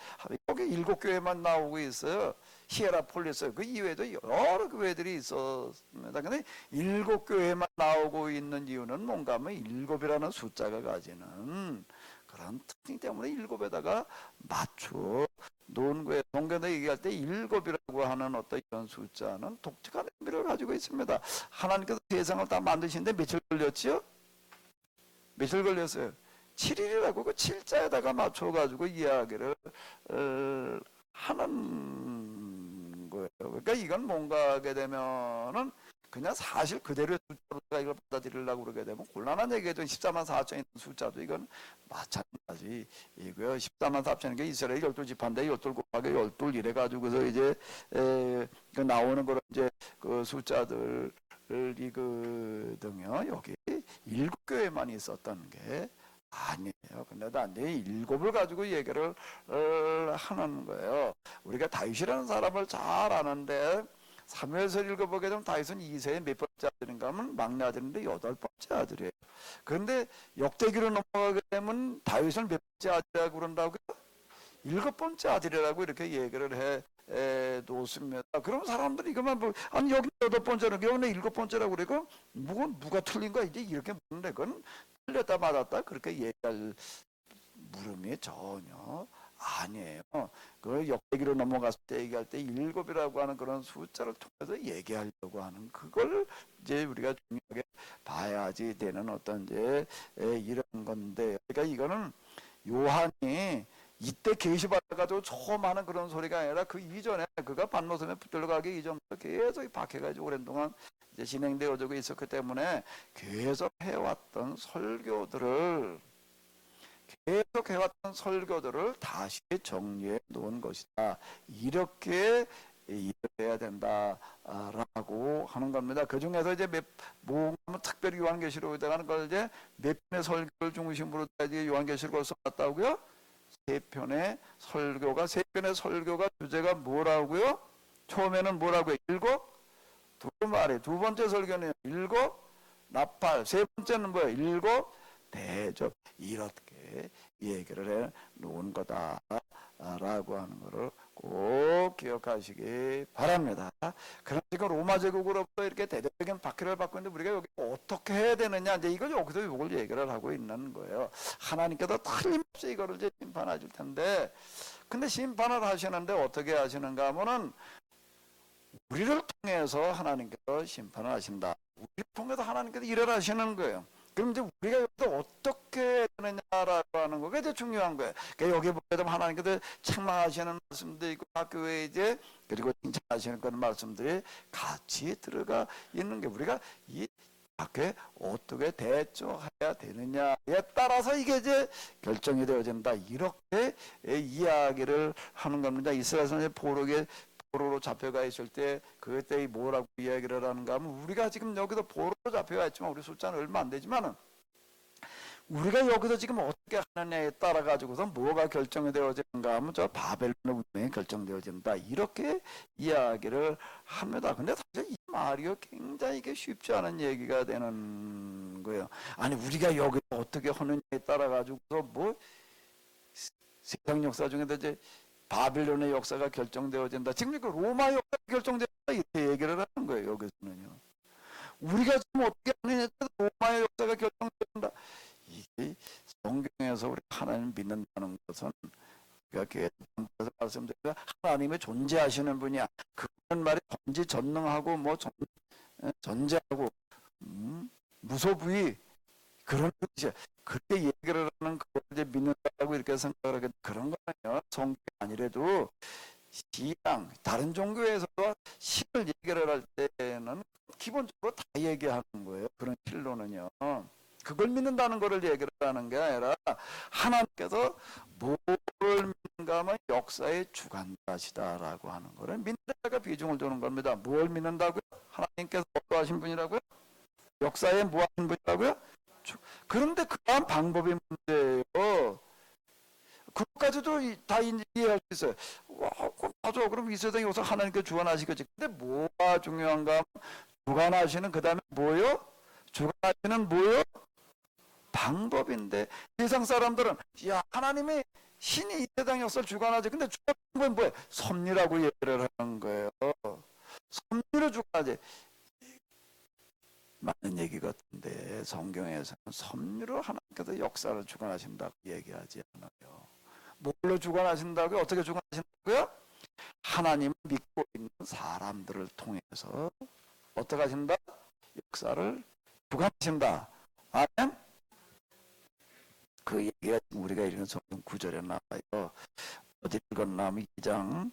여기 7교회만 나오고 있어요. 히에라폴리스. 그 이외에도 여러 교회들이 있었습니다. 근데 7교회만 나오고 있는 이유는 뭔가 하면 7이라는 숫자가 가지는 그런 특징 때문에 7에다가 맞춰 놓은 거예요. 동교도 얘기할 때 7이라고 하는 어떤 이런 숫자는 독특한 의미를 가지고 있습니다. 하나님께서 세상을 다 만드시는데 며칠 걸렸지요? 며칠 걸렸어요? 7일이라고 그 7자에다가 맞춰가지고 이야기를 하는 거예요. 그러니까 이건 뭔가 하게 되면은 그냥 사실 그대로의 숫자로다가 이걸 받아들이려고 그러게 되면 곤란한 얘기죠. 14만 4천이 있는 숫자도 이건 마찬가지이고요. 14만 4천인 게 이스라엘 12지파인데 12 곱하기 12 이래가지고서 이제 그 나오는 거로 이제 그 숫자들이거든요. 여기 7교회만 있었던 게 아니에요. 근데 단지 7을 가지고 얘기를 하는 거예요. 우리가 다윗이라는 사람을 잘 아는데 사무엘서 읽어보게 되면 다윗은 이새의 몇 번째 아들인가 하면 막내 아들인데 8번째 아들이에요. 그런데 역대기로 넘어가게 되면 다윗을 몇 번째 아들이라고 그런다고요? 7번째 아들이라고 이렇게 얘기를 해 놓습니다. 그럼 사람들이 이것만 보고, 아니 여기 8번째는 여기 7번째라고 그러고 누가 틀린 거야 이제 이렇게 묻는데, 그건 틀렸다 맞았다 그렇게 얘기할 물음이 전혀 아니에요. 그 역대기로 넘어갔을 때 얘기할 때 7이라고 하는 그런 숫자를 통해서 얘기하려고 하는 그걸 이제 우리가 중요하게 봐야지 되는 어떤 이제 이런 건데, 그러니까 이거는 요한이 이때 계시받아가지고 처음 하는 그런 소리가 아니라 그 이전에 그가 반모섬에 붙들려 가기 이전부터 계속 박해가지고 오랜 동안 이제 진행되어지고 있었기 때문에 계속 해왔던 설교들을 다시 정리해 놓은 것이다. 이렇게 이해해야 된다라고 하는 겁니다. 그 중에서 이제 특별히 요한계시록에 하는 걸 이제 몇 편의 설교를 중심으로 요한계시록을 써놨다고요? 3편의 설교가, 3편의 설교가 주제가 뭐라고요? 처음에는 뭐라고요? 일곱? 두루마리. 두 번째 설교는 일곱? 나팔. 세 번째는 뭐예요? 일곱? 대접. 이렇게 얘기를 해 놓은 거다라고 하는 것을 꼭 기억하시기 바랍니다. 그럼 지금 로마 제국으로부터 이렇게 대대적인 박해를 받고 있는데 우리가 여기 어떻게 해야 되느냐, 이제 이걸 여기서 이걸 얘기를 하고 있는 거예요. 하나님께서 틀림없이 없이 이거를 이제 심판하실 텐데, 근데 심판을 하시는데 어떻게 하시는가 하면은 우리를 통해서 하나님께서 심판을 하신다. 우리를 통해서 하나님께서 일을 하시는 거예요. 그럼 이제 우리가 여기서 어떻게 되느냐라고 하는 거가 이제 중요한 거예요. 그러니까 여기 보게 되면 하나님께서 책망하시는 말씀도 있고 그 외에 이제 그리고 칭찬하시는 그런 말씀들이 같이 들어가 있는 게 우리가 이 밖에 어떻게 대처해야 되느냐에 따라서 이게 이제 결정이 되어진다. 이렇게 이야기를 하는 겁니다. 이스라엘에서 포로로 잡혀가 있을 때 그때 뭐라고 이야기를 하는가 하면 우리가 지금 여기서 포로로 잡혀가 있지만 우리 숫자는 얼마 안 되지만은 우리가 여기서 지금 어떻게 하느냐에 따라 가지고서 뭐가 결정이 되어지는가 하면 저 바벨론의 운명이 결정되어진다. 이렇게 이야기를 합니다. 근데 사실 이 말이요 굉장히 이게 쉽지 않은 얘기가 되는 거예요. 아니 우리가 여기서 어떻게 하느냐에 따라 가지고서 뭐 세상 역사 중에도 이제 바빌론의 역사가 결정되어진다. 지금 이거 로마 역사가 결정된다 이렇게 얘기를 하는 거예요. 여기서는요. 우리가 지금 어떻게 하느냐에 따라 로마의 역사가 결정된다. 이게 성경에서 우리 하나님 믿는다는 것은 우리가 계속해서 말씀드리가 하나님의 존재하시는 분이야. 그런 말이 전지전능하고 뭐 전제하고 무소부위 그런 뜻이야. 그렇게 얘기를 하는 그걸 이제 믿는다고 이렇게 생각을 하게 그런 거는요. 성경이 아니래도 신앙 다른 종교에서도 신을 얘기를 할 때는 기본적으로 다 얘기하는 거예요. 그런 실로는요. 그걸 믿는다는 것을 얘기를 하는 게 아니라 하나님께서 뭐를 믿는가 하면 역사의 주관자시다라고 하는 거를 믿는 데가 비중을 두는 겁니다. 뭘 믿는다고요? 하나님께서 어떠하신 분이라고요? 역사에 뭐 하신 분이라고요? 그런데 그 다음 방법이 문제예요. 그것까지도 다 이해할 수 있어요. 와, 맞아. 그럼 이 세상에 와서 하나님께 주관하시겠지. 근데 뭐가 중요한가? 주관하시는 그 다음에 뭐요? 주관하시는 뭐요? 방법인데 세상 사람들은 야 하나님이 신이 이 세상 역사를 주관하지. 근데 주관하는 건 뭐예요? 섭리라고 얘기를 하는 거예요. 섭리로 주관하지. 맞는 얘기 같은데 성경에서는 섭리로 하나님께서 역사를 주관하신다고 얘기하지 않아요. 뭘로 주관하신다고요? 어떻게 주관하신다고요? 하나님을 믿고 있는 사람들을 통해서 어떻게 하신다? 역사를 주관하신다. 아멘? 그 얘기가 우리가 읽은 성경 9절에 나와요. 어디 읽었나면 2장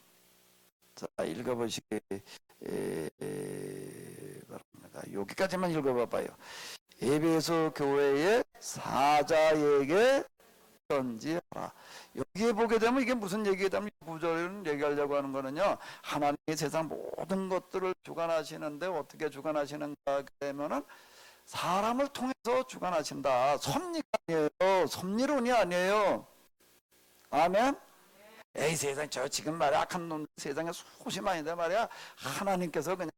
자 읽어보시기 바랍니다. 여기까지만 읽어봐봐요. 에베소 교회의 사자에게 편지하라. 여기에 보게 되면 이게 무슨 얘기냐면 구절을 얘기하려고 하는 거는요. 하나님이 세상 모든 것들을 주관하시는데 어떻게 주관하시는가 되면은 사람을 통해서 주관하신다. 섭리가 아니에요. 섭리론이 아니에요. 아멘. 에이 세상 저 지금 말이야 악한 놈 세상에 수없이 많은데 말이야 하나님께서 그냥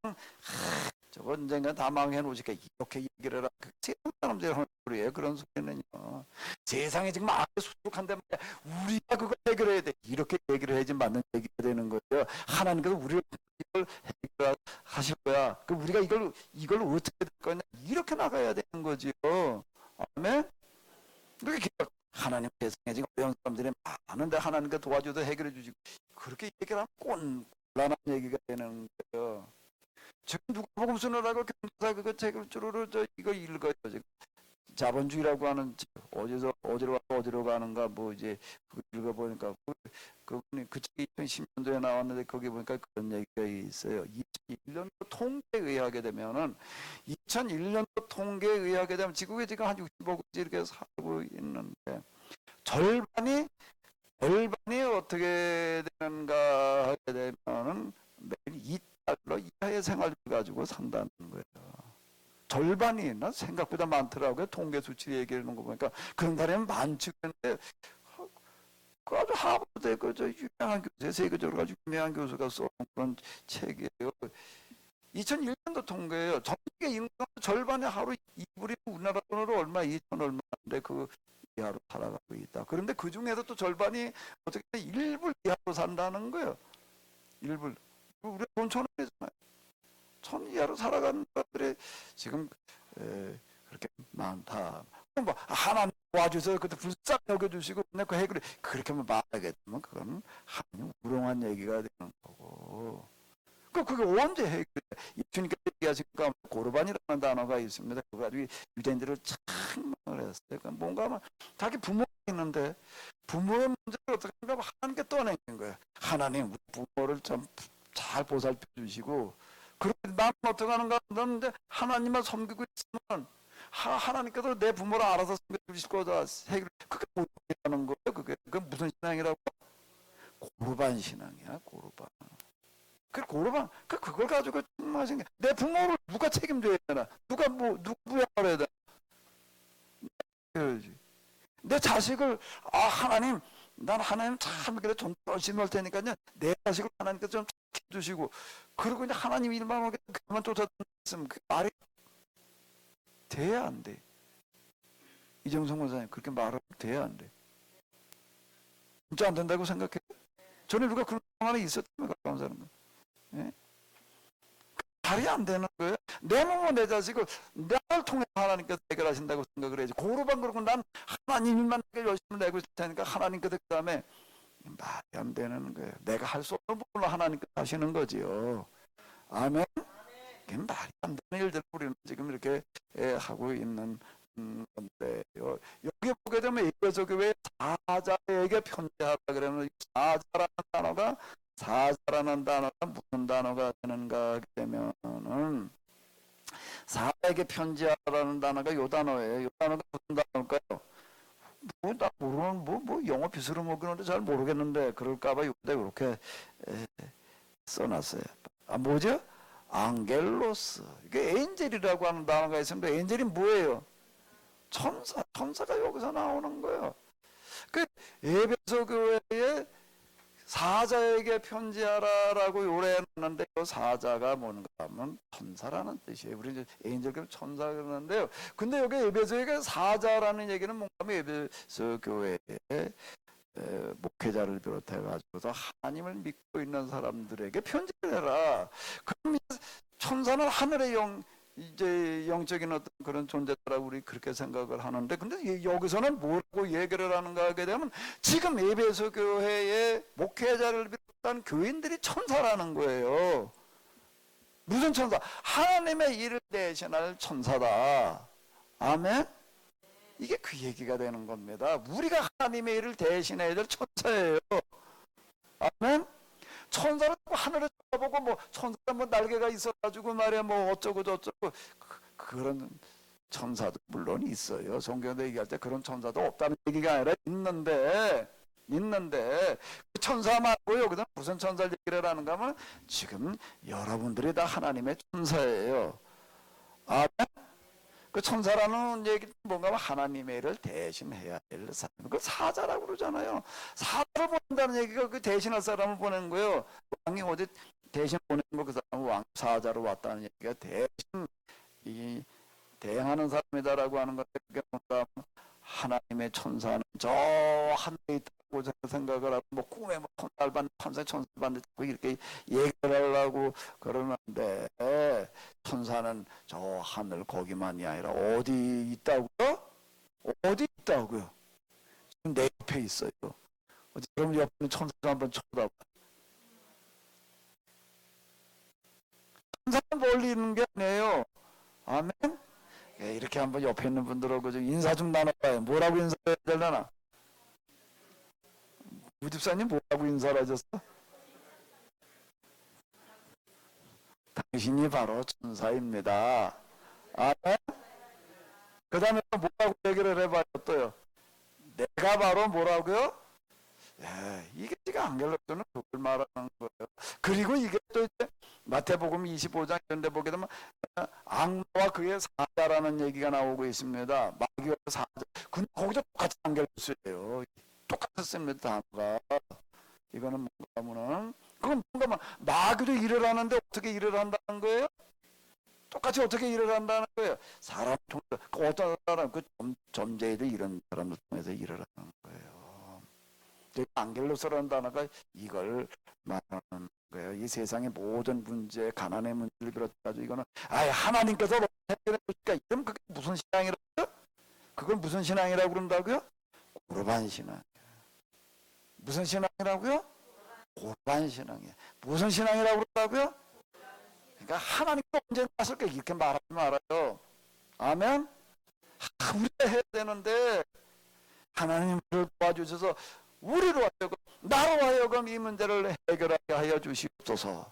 저거 언젠가 다 망해 놓으니까 이렇게 얘기를 하라. 세상 사람들이 하는 소리예요. 그런 소리는요. 세상에 지금 악에 수북한데 말이야 우리가 그걸 해결해야 돼. 이렇게 얘기를 해야지 맞는 얘기가 되는 거예요. 하나님께서 우리를 이걸 해결하실 거야. 그 우리가 이걸 어떻게 될 거냐 이렇게 나가야 되는 거지요. 아멘. 그렇게 하나님 세상에 지금 어려운 사람들이 많은데 하나님께 도와줘도 해결해 주시고 그렇게 얘기를 하면 곤란한 얘기가 되는 거예요. 지금 누가복음서를 하고 경사 그거 책을 주로 이거 읽어요. 지금 자본주의라고 하는 어디로 가는가 뭐 이제 그거 읽어보니까 그분이 그 책이 2010년도에 나왔는데 거기 보니까 그런 얘기가 있어요. 2001년도 통계에 의하게 되면은 2001년도 통계에 의하게 되면 지구에 지금 한 65국 이렇게 살고 있는데 절반이 어떻게 되는가 하게 되면은 매일 $2 이하의 생활비를 가지고 산다는 거예요. 절반이 나 생각보다 많더라고요. 통계 수치 얘기하는 거 보니까 그런 사람이 많지. 근데 그 아주 하버드대 그 유명한 교수, 세계적으로 아주 유명한 교수가 써 그런 책이에요. 2001년도 통계예요. 전 세계 인구 절반의 하루 이불이 우리나라 돈으로 얼마 2천 얼마인데 그 이하로 살아가고 있다. 그런데 그 중에서 또 절반이 어떻게 1불 이하로 산다는 거예요. 1불. 우리 돈 1,000원이잖아요. 1,000원 이하로 살아가는 사람들이 지금 그렇게 많다. 뭐 하나님 와주셔서 그때 불쌍히 여겨주시고 그 해결이 그렇게 하면 말하게 되면 그건 하나님 우롱한 얘기가 되는 거고. 그게 언제 해결해? 예수님께서 얘기하시니까 고르반이라는 단어가 있습니다. 그거 가지고 유대인들을 책망을 했어요. 그러니까 뭔가 하면 자기 부모가 있는데 부모의 문제를 어떻게 하면 하나님께 떠내는 거예요. 하나님 우리 부모를 좀 잘 보살펴 주시고, 그런데 나는 어떻게 하는가? 너는 이제 하나님만 섬기고 있으면 하나님께서 내 부모를 알아서 섬겨 주실 거다. 그게 뭐라는 거예요? 그게 무슨 신앙이라고? 고르반 신앙이야, 고르반. 그 고르반, 그걸 가지고 책망하신 게, 내 부모를 누가 책임져야 되나? 누구 부양을 해야 되나? 내 자식을, 하나님, 난 하나님 참 그래 좀 열심히 할 테니까요. 내 자식을 하나님께서 좀 지켜주시고, 그리고 이제 하나님 일만 오게 그만 쫓아다녔으면 그 말이 돼야 안 돼. 이정성 원사님 그렇게 말하면 돼야 안 돼. 진짜 안 된다고 생각해? 전에 누가 그런 상황이 있었다면 가까운 사람은. 예? 말이 안 되는 거예요. 내 몸과 내 자식을 나를 통해 하나님께서 해결하신다고 생각을 해야지. 고르반 그러고 난 하나님만 열심히 내고 있을 테니까 하나님께서 그 다음에 말이 안 되는 거예요. 내가 할 수 없는 부분을 하나님께서 하시는 거지요. 아멘. 그게 말이 안 되는 일들 우리는 지금 이렇게 하고 있는 건데요. 여기 보게 되면 에베소 교회 사자에게 편지하라 그러면 사자라는 단어가 무슨 단어가 되는가 하게 되면은 사자에게 편지하라는 단어가 요 단어예요. 요 단어가 무슨 단어일까요? 나 모르는 뭐 영어 비스로 먹는데 잘 모르겠는데 그럴까봐 요때 이렇게 써놨어요. 뭐죠? 앙겔로스. 이게 엔젤이라고 하는 단어가 있습니다. 엔젤이 뭐예요? 천사가 여기서 나오는 거예요. 그 에베소 교회에 사자에게 편지하라라고 요래했는데 그 사자가 뭔가 하면 천사라는 뜻이에요. 우리 이제 엔젤 천사 그러는데요. 근데 여기 에베소에게 사자라는 얘기는 뭔가 하면 에베소 교회에 목회자를 비롯해 가지고서 하나님을 믿고 있는 사람들에게 편지를 해라. 그럼 천사는 하늘의 이제 영적인 어떤 그런 존재라고 우리 그렇게 생각을 하는데, 근데 여기서는 뭐라고 얘기를 하는가 하게 되면 지금 에베소 교회의 목회자를 비롯한 교인들이 천사라는 거예요. 무슨 천사? 하나님의 일을 대신할 천사다. 아멘? 이게 그 얘기가 되는 겁니다. 우리가 하나님의 일을 대신해야 될 천사예요. 아멘? 천사는 하늘에 쳐다보고 뭐 천사가 뭐 날개가 있어가지고 말이야 뭐 어쩌고 저쩌고 그런 천사도 물론 있어요. 성경에 얘기할 때 그런 천사도 없다는 얘기가 아니라 있는데 그 천사 말고 여기다 무슨 천사를 얘기를 하는가 하면 지금 여러분들이 다 하나님의 천사예요. 아멘? 그 천사라는 얘기는 뭔가 하나님의 일을 대신해야 될 사람. 그 사자라고 그러잖아요. 사자를 보낸다는 얘기가 그 대신할 사람을 보낸 거예요. 왕이 어디 대신 보낸 거 그 사람은 왕 사자로 왔다는 얘기가 대신 이 대행하는 사람이다라고 하는 건데, 그게 뭔가 하나님의 천사는 저 하늘에 있다고 생각을 하고 뭐 꿈에 뭐 천사를 받는데 자꾸 이렇게 얘기를 하려고 그러는데, 천사는 저 하늘 거기만이 아니라 어디 있다고요? 어디 있다고요? 지금 내 옆에 있어요. 어디 여러분 옆에 있는 천사 한번 쳐다봐. 천사는 멀리 있는 게 아니에요. 아멘? 이렇게 한번 옆에 있는 분들하고 좀 인사 좀 나눠봐요. 뭐라고 인사해야 되려나? 우집사님 뭐라고 인사를 하셨어? 당신이 바로 천사입니다. 아멘? 그 다음에 뭐라고 얘기를 해봐요. 또요. 내가 바로 뭐라고요? 이게 지금 안겔로스는 그걸 말하는 거예요. 그리고 이게 또 이제 마태복음 25장 이런 데 보게 되면 악마와 그의 사자라는 얘기가 나오고 있습니다. 마귀와 사자. 근데 거기서 똑같이 안겔로스예요. 똑같았습니다. 단어가. 이거는 뭔가 하면은 그건 뭔가 마귀도 일을 하는데 어떻게 일을 한다는 거예요? 똑같이 어떻게 일을 한다는 거예요? 사람 통해서 어떤 사람 그 점쟁이들 이런 사람들 통해서 일을 하는 거예요. 안겔로스라는 단어가 이걸 말하는 거예요. 이 세상의 모든 문제, 가난의 문제를 비롯해가지고 이거는 하나님께서 해결해 주실까? 이러면 그게 무슨 신앙이라고요? 그걸 무슨 신앙이라고 그런다고요? 고르반 신앙. 무슨 신앙이라고요? 고르반 신앙이에요. 무슨 신앙이라고 그런다고요? 그러니까 하나님께 언제 나설까 이렇게 말하지 말아요. 아멘. 우리가 해야 되는데 하나님을 도와주셔서 우리로 하여금, 나로 하여금 이 문제를 해결하게 하여 주시옵소서.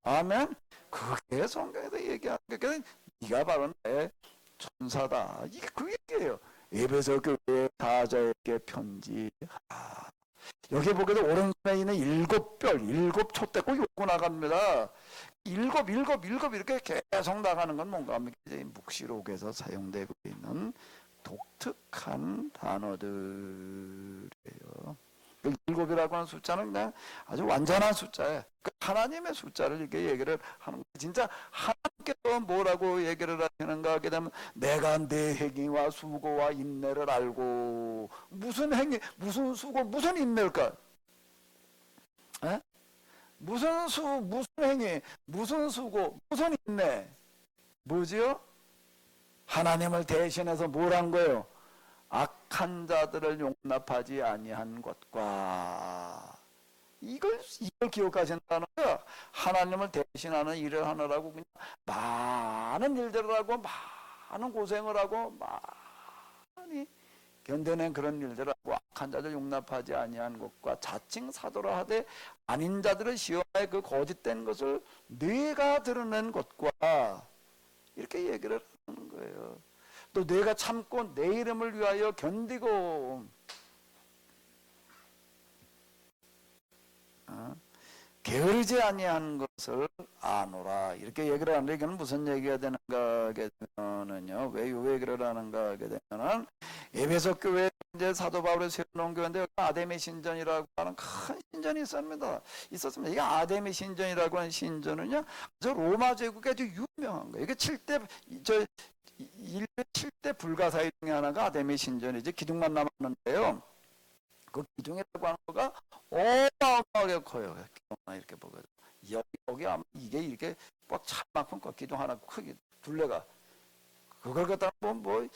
아멘. 그게 성경에서 얘기하는 게 네가 바로 내 천사다. 이게 그 얘기예요. 에베소 교회 사자에게 편지하라. 여기 보게도 오른손에 있는 7별, 7촛대 꼭 욕고 나갑니다. 일곱 이렇게 계속 나가는 건 뭔가 하면 이제 묵시록에서 사용되고 있는 독특한 단어들이에요. 그 7이라고 하는 숫자는 그냥 아주 완전한 숫자예요. 그 하나님의 숫자를 이렇게 얘기를 하는 거예요. 진짜 하나님께서 뭐라고 얘기를 하시는가 하게 되면 내가 내 행위와 수고와 인내를 알고. 무슨 행위, 무슨 수고, 무슨 인내일까? 에? 무슨 행위, 무슨 수고, 무슨 인내? 뭐지요? 하나님을 대신해서 뭘 한 거예요? 악한 자들을 용납하지 아니한 것과. 이걸 기억하신다는 거야. 하나님을 대신하는 일을 하느라고 그냥 많은 일들을 하고 많은 고생을 하고 많이 견뎌낸 그런 일들을 하고 악한 자들 용납하지 아니한 것과 자칭 사도라 하되 아닌 자들을 시험하여 그 거짓된 것을 네가 드러낸 것과 이렇게 얘기를 하는 거예요. 또 네가 참고 내 이름을 위하여 견디고 게으르지 아니한 것을 아노라. 이렇게 얘기를 하는데 이게 무슨 얘기가 되는가 하게 되면은요. 왜 이 얘기를 하는가 하게 되면은 에베소 교회 이제 사도 바울이 세워놓은 교회인데 아데미 신전이라고 하는 큰 신전이 있습니다. 이게 아데미 신전이라고 하는 신전은요. 저 로마 제국에 아주 유명한 거예요. 이게 7대 불가사의 중에 하나가 아데미 신전이지. 기둥만 남았는데요. 그 기둥이라고 하는 거가 어마어마하게 커요. 기둥만 이렇게 보거든. 여기 아마 이게 이렇게 꽉 찰 만큼 기둥 하나 크기 둘레가 그걸 갖다 뭐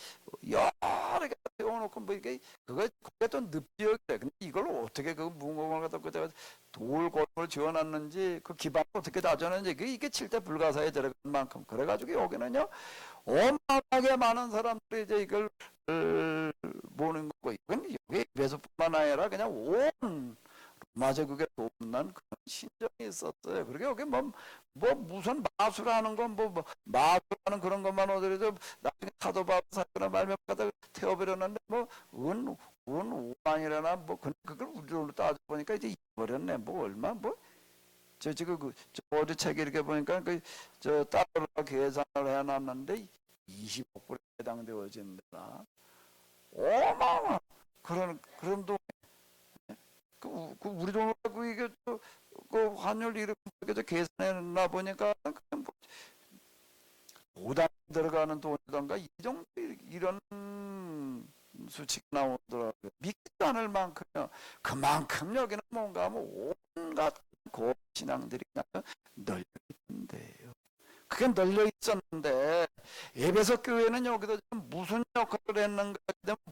여러 개 세워놓고 뭐 이게 그게 또 늪지역이래. 근데 이걸 어떻게 그 무공을 갖다 그다가 돌골을 지어놨는지 그 기반을 어떻게 다졌는지 이게 7대 불가사에 들어간 만큼 그래가지고 여기는요 어마어마하게 많은 사람들이 이제 이걸 보는 거고 이건 여기 에베소뿐만 아니라 그냥 온 로마 제국에 돕는 그런 신전이 있었어요. 그러게 여기 뭐 무슨 마술하는 건 마술하는 그런 것만 오더라도 나중에 사도 바울 사건을 말명하다가 태워버렸는데 은 5만이라나 그걸 우리로 따져보니까 이제 잊어버렸네. 얼마 저 지금 저 어디 책에 이렇게 보니까 저 따로 계산을 해놨는데 20억 불에 해당되어진다. 어마어마 그런 돈. 그 우리 돈으로 이게 그 환율 이렇게 계산해 놔 보니까 그냥 5단 들어가는 돈이던가 이 정도 이런 수치가 나오더라고요. 믿지도 않을 만큼요. 그만큼 여기는 뭔가 온갖 고신앙들이 널려 있는데요. 그게 널려 있었는데 에베소 교회는 여기서 무슨 역할을 했는가?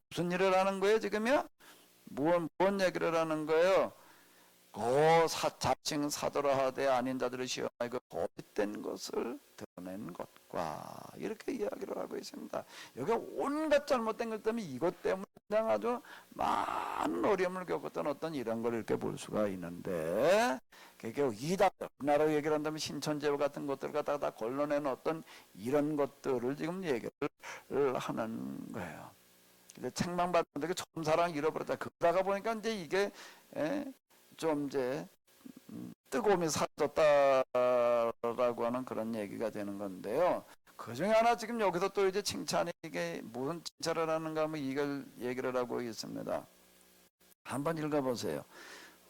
무슨 일을 하는 거예요 지금요? 뭔 얘기를 하는 거예요? 자칭 사도라 하되 아닌 자들을 시험하여 그 거짓된 것을 드러낸 것과 이렇게 이야기를 하고 있습니다. 여기 온갖 잘못된 것 때문에 이것 때문에 그냥 아주 많은 어려움을 겪었던 어떤 이런 걸 이렇게 볼 수가 있는데 그게 이단들, 우리나라로 얘기를 한다면 신천지와 같은 것들 갖다가 다 걸러내는 어떤 이런 것들을 지금 얘기를 하는 거예요. 이제 책망 받는데 점사랑 잃어버렸다. 그러다가 보니까 이제 이게 좀 이제 뜨거움이 사라졌다라고 하는 그런 얘기가 되는 건데요. 그 중에 하나 지금 여기서 또 이제 칭찬이 이게 무슨 칭찬을 하는가 하면 이걸 얘기를 하고 있습니다. 한번 읽어보세요.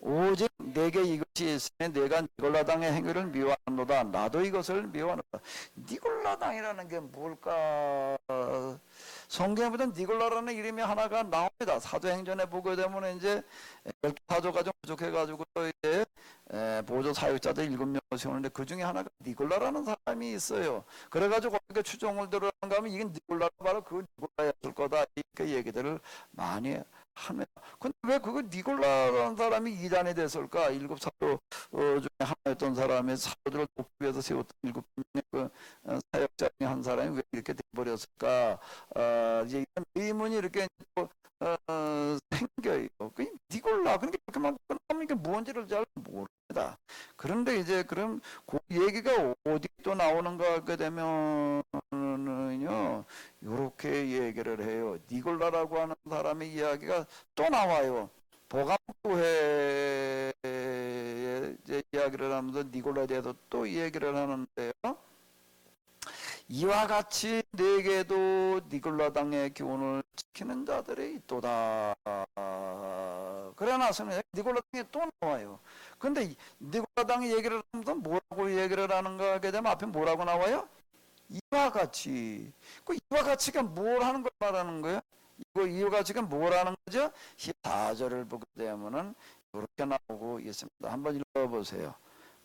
오직 내게 이것이 있으면 내가 니골라당의 행위를 미워하노다. 나도 이것을 미워하노다. 니골라당이라는 게 뭘까? 성경에 보면 니골라라는 이름이 하나가 나옵니다. 사도행전에 보게 되면 이제 사도가 좀 부족해가지고 또 이제 보조 사역자들 7명 세우는데 그 중에 하나가 니골라라는 사람이 있어요. 그래가지고 어떻게 추종을 들어간가 하면 이게 니골라가 바로 그 니골라였을 거다. 이렇게 얘기들을 많이 합니다. 근데 왜 그거 니골라라는 사람이 이단이 됐을까? 7사도 중에 하나였던 사람의 사도들을 돕기 위해서 세웠던 7명의 그 사역자 중에 한 사람이 왜 이렇게 돼버렸을까? 이제 이런 의문이 이렇게 생겨요. 그 니골라 그러니까 그렇게 막 이게 뭔지를 잘 모릅니다. 그런데 이제 그럼 그 얘기가 어디 또 나오는가 하게 되면은요, 이렇게 얘기를 해요. 니골라라고 하는 사람의 이야기가 또 나와요. 보감교회의 이야기를 하면서 니골라에 대해서 또 얘기를 하는데요. 이와 같이 네게도 니골라당의 교훈을 지키는 자들이 있도다. 그래 나서는 니골라당이 또 나와요. 근데 니골라당이 얘기를 하면서 뭐라고 얘기를 하는가 하게 되면 앞에 뭐라고 나와요? 이와 같이. 그 이와 같이가 뭘 하는 걸 말하는 거예요? 이와 같이가 뭘 하는 거죠? 14절을 보게 되면은 이렇게 나오고 있습니다. 한번 읽어보세요.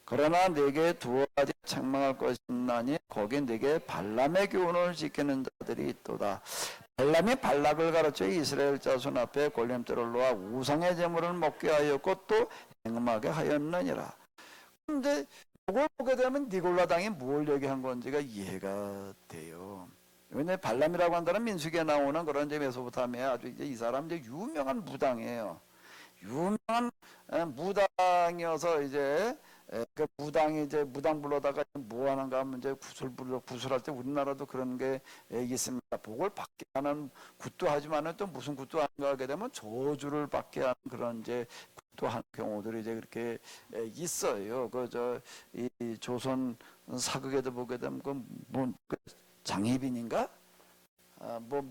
그러나 내게 두 가지 책망할 것이 있나니 거기 내게 발람의 교훈을 지키는 자들이 있도다. 발람이 발락을 가르쳐 이스라엘 자손 앞에 골렘대를 놓아 우상의 제물을 먹게 하였고 또 행음하게 하였느니라. 근데 이걸 보게 되면 니골라당이 뭘 얘기한 건지가 이해가 돼요. 왜냐하면 발람이라고 한다는 민수기에 나오는 그런 메소포타미아 아주 이제 이 사람 이제 유명한 무당이에요. 유명한 무당이어서 이제 그 무당이 이제 무당 불러다가 뭐 하는가 하면 이제 구슬할 때 우리나라도 그런 게 있습니다. 복을 받게 하는 굿도 하지만은 또 무슨 굿도 하는가 하게 되면 저주를 받게 하는 그런 이제 굿도 하는 경우들이 이제 그렇게 있어요. 이 조선 사극에도 보게 되면 그 장희빈인가?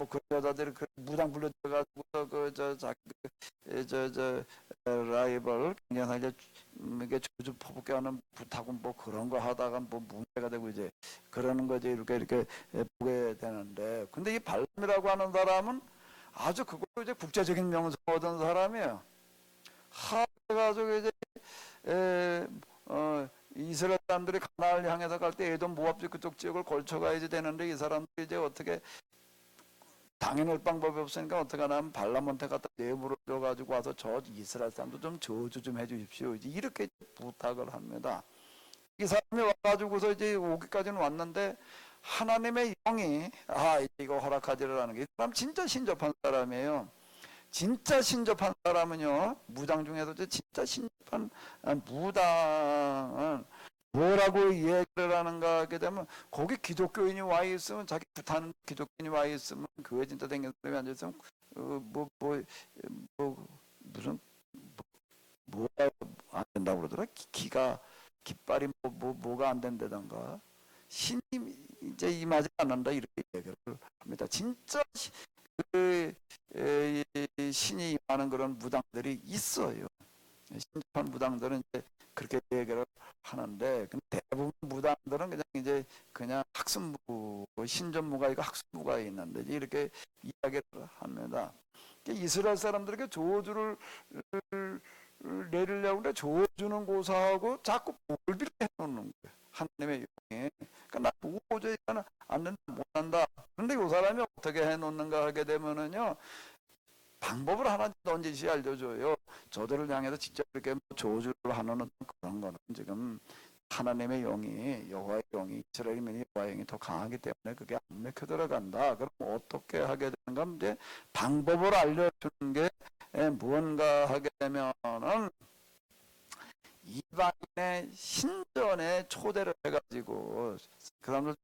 그 여자들이 그 무당 불러들어가지고 라이벌 경쟁사에 이게 저주 퍼붓게 하는 부탁은 뭐 그런 거 하다가 뭐 문제가 되고 이제 그러는 거지 이렇게 보게 되는데, 근데 이 발람이라고 하는 사람은 아주 그걸로 이제 국제적인 명성을 얻은 사람이에요. 그래가지고 이제 이스라엘 사람들이 가나안을 향해서 갈 때 에돔 모압 그쪽 지역을 걸쳐가야지 되는데 이 사람들이 이제 어떻게 당연할 방법이 없으니까 어떻게 하냐면 발람한테 갖다 뇌물을 줘가지고 와서 저 이스라엘 사람도 좀 저주 좀 해주십시오. 이렇게 부탁을 합니다. 이 사람이 와가지고서 이제 오기까지는 왔는데 하나님의 영이 이거 허락하지라는 게, 이 사람 진짜 신접한 사람이에요. 진짜 신접한 사람은요, 무당 중에도 진짜 신접한 무당은 뭐라고 얘기를 하는가 하게 되면, 거기 기독교인이 와 있으면, 자기 부탄 기독교인이 와 있으면 교회 진짜 댕겨서 앉아있으면 무슨 뭐가 안 된다고 그러더라. 깃발이 뭐가 안 된다던가 신이 이제 임하지 않는다 이렇게 얘기를 합니다. 진짜 신이 임하는 그런 무당들이 있어요. 신접한 무당들은 이제 그렇게 얘기를 하는데, 근데 대부분 무당들은 그냥 학습무, 신전무가 있고 학습무가 있는데 이렇게 이야기를 합니다. 이스라엘 사람들에게 저주를 내리려고 그래. 저주는 고사하고 자꾸 볼비를 해놓는 거예요. 하나님의 영에. 그러니까 나 보고 저희가는 안 된다, 못한다. 그런데 이 사람이 어떻게 해놓는가 하게 되면은요, 방법을 하나 던지시 알려줘요. 저들을 향해서 직접 이렇게 저주를 하는 그런 거는 지금 하나님의 영이, 여호와의 영이, 이스라엘의 여호와의 영이 더 강하기 때문에 그게 안 맥혀 들어간다. 그럼 어떻게 하게 되는가? 이제 방법을 알려주는 게 무언가 하게 되면은 이방인의 신전에 초대를 해가지고 그 사람들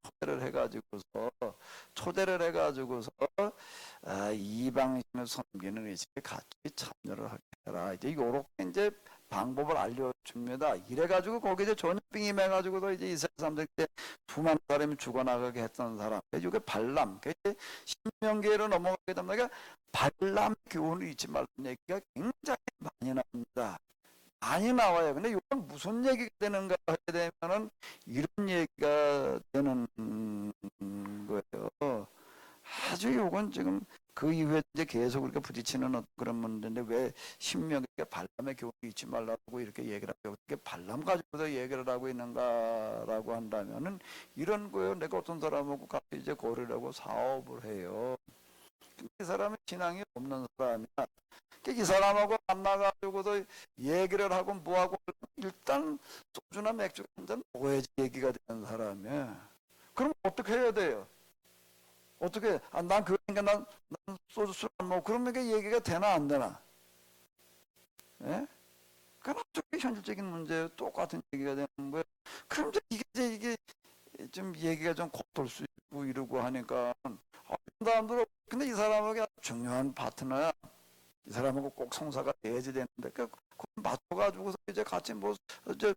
초대를 해가지고서 이방신을 섬기는 의식에 같이 참여를 하게 해라. 이제 요렇게 이제 방법을 알려줍니다. 이래가지고 거기 이제 전염병이 임해가지고도 이제 이스라엘 사람들 때 수많은 사람이 죽어나가게 했던 사람. 이게 발람. 신명기로 넘어가게 되면 발람 교훈을 잊지 말라는 얘기가 굉장히 많이 나옵니다. 많이 나와요. 근데 이건 무슨 얘기가 되는가 하게 되면은 이런 얘기가 되는 거예요. 아주 요건 지금 그 이후에 이제 계속 우리가 부딪히는 어떤 그런 문제인데, 왜 신명에게 발람의 교훈이 잊지 말라고 이렇게 얘기를 하고 이렇게 발람 가지고도 얘기를 하고 있는가라고 한다면은 이런 거예요. 내가 어떤 사람하고 같이 이제 거래를 사업을 해요. 이 사람의 신앙이 없는 사람이야. 이 사람하고 만나가지고도 얘기를 하고 뭐하고 일단 소주나 맥주 한잔 먹어야지 얘기가 되는 사람이야. 그럼 어떻게 해야 돼요? 어떻게? 난 그러니까 난 소주 술 안 먹고, 그러면 이게 얘기가 되나 안 되나? 예? 그건 어떻게 현실적인 문제 똑같은 얘기가 되는 거예요. 그럼 이게 좀 얘기가 좀 겉돌 수 있고 이러고 하니까 사람들, 근데 이 사람에게 중요한 파트너야. 이 사람하고 꼭 성사가 돼야지 되는데, 그 맞춰가지고서 이제 같이 이제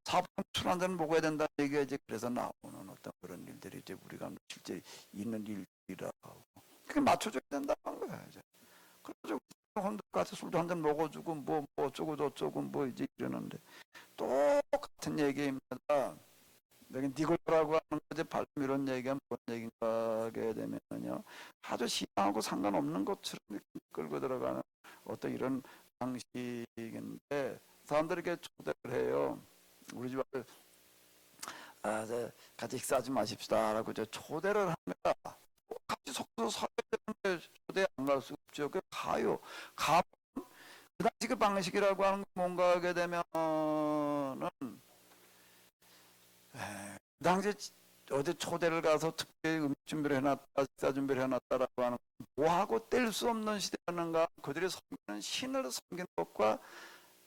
사분 술 한잔 먹어야 된다는 얘기가 이제 그래서 나오는 어떤 그런 일들이 이제 우리가 실제 있는 일이라고. 그게 맞춰줘야 된다는 거야, 이제. 그래서 혼자 같이 술도 한잔 먹어주고 뭐 어쩌고 저쩌고 뭐 이제 이러는데 똑같은 얘기입니다. 여기 니골라고 하는 거지, 발음 이런 얘기가 뭔 얘기인가 하게 되면요, 아주 신앙하고 상관없는 것처럼 끌고 들어가는 어떤 이런 방식인데, 사람들에게 초대를 해요. 우리 집 앞에 같이 식사하지 마십시다라고 이제 초대를 합니다. 같이 속도 살아야 되는데 초대 안 갈 수 없죠. 그 가요. 가. 그 당시 그 방식이라고 하는 게 뭔가 하게 되면은, 그 당시 어디 초대를 가서 특별히 음식 준비를 해놨다, 식사 준비를 해놨다라고 하는, 뭐하고 뗄 수 없는 시대였는가. 그들이 섬기는 신을 섬기는 것과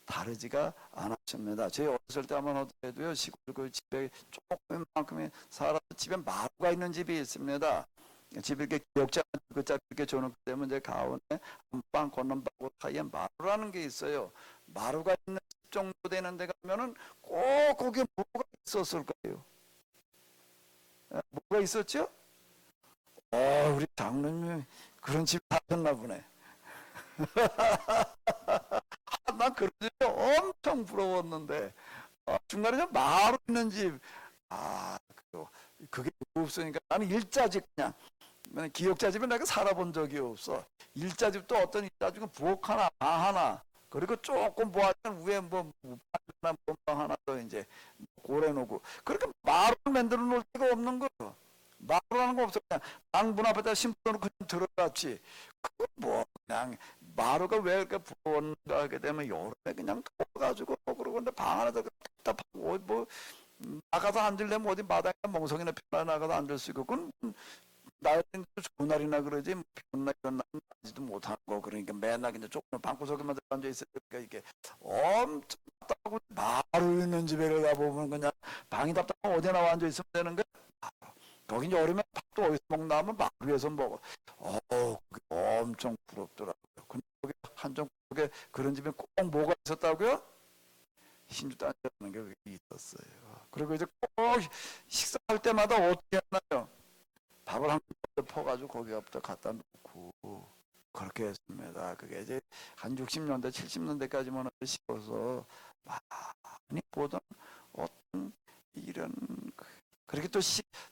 다르지가 않았습니다. 저희 어렸을 때 한번 어때도요, 시골 그 집에 조금만큼의 살아서 집에 마루가 있는 집이 있습니다. 집에 이렇게 기역자 그자 이렇게 줘놓기 때문에 이제 가운데 안방 건넌방 사이에 마루라는 게 있어요. 마루가 있는 집 정도 되는 데 가면은 꼭 거기에 뭐가 있었을 거예요. 뭐가 있었죠? 우리 장로님이 그런 집 하셨나 보네. 난 그런 집 엄청 부러웠는데, 중간에 좀 마루 있는 집, 그게 없으니까 나는 일자집, 그냥 기역자집에 내가 살아본 적이 없어. 일자집도 어떤 일자집은 부엌 하나, 방 하나, 그리고 조금 모아진 위에 무방이나 몸방 하나 더 이제 고래놓고, 그렇게 마루를 만들어 놓을 데가 없는 거예요. 마루라는 거 없어. 그냥 방문 앞에다 심어놓고 그냥 들어갔지. 그거 그냥 마루가 왜 이렇게 부러운가 하게 되면, 여름에 그냥 더워가지고 그러고, 근데 방 안에다 답답하고 나가서 앉으려면 어디 마당에 멍석이나 피나 나가서 앉을 수 있고, 그건 날은 좋은 날이나 그러지, 비온 날 이런 날은 하지도 못하는 거. 그러니까 맨날 이제 조금 방구석에만 앉아 있으니까 이게 엄청 답답하고, 마루 있는 집에 가보면 그냥 방이 답답하면 어디 나와 앉아 있으면 되는 거야. 거기 여름에 밥도 어디서 먹나 하면 마루에서 먹어. 그게 엄청 부럽더라고요. 근데 거기 한정국에 그런 집에 꼭 뭐가 있었다고요? 신주단이라는 게 있었어요. 그리고 이제 꼭 식사할 때마다 어떻게 했나요? 밥을 한 그릇 퍼가지고 거기부터 갖다 놓고 그렇게 했습니다. 그게 이제 한 60년대, 70년대까지만 식어서 많이 보던 어떤 이런, 그렇게 또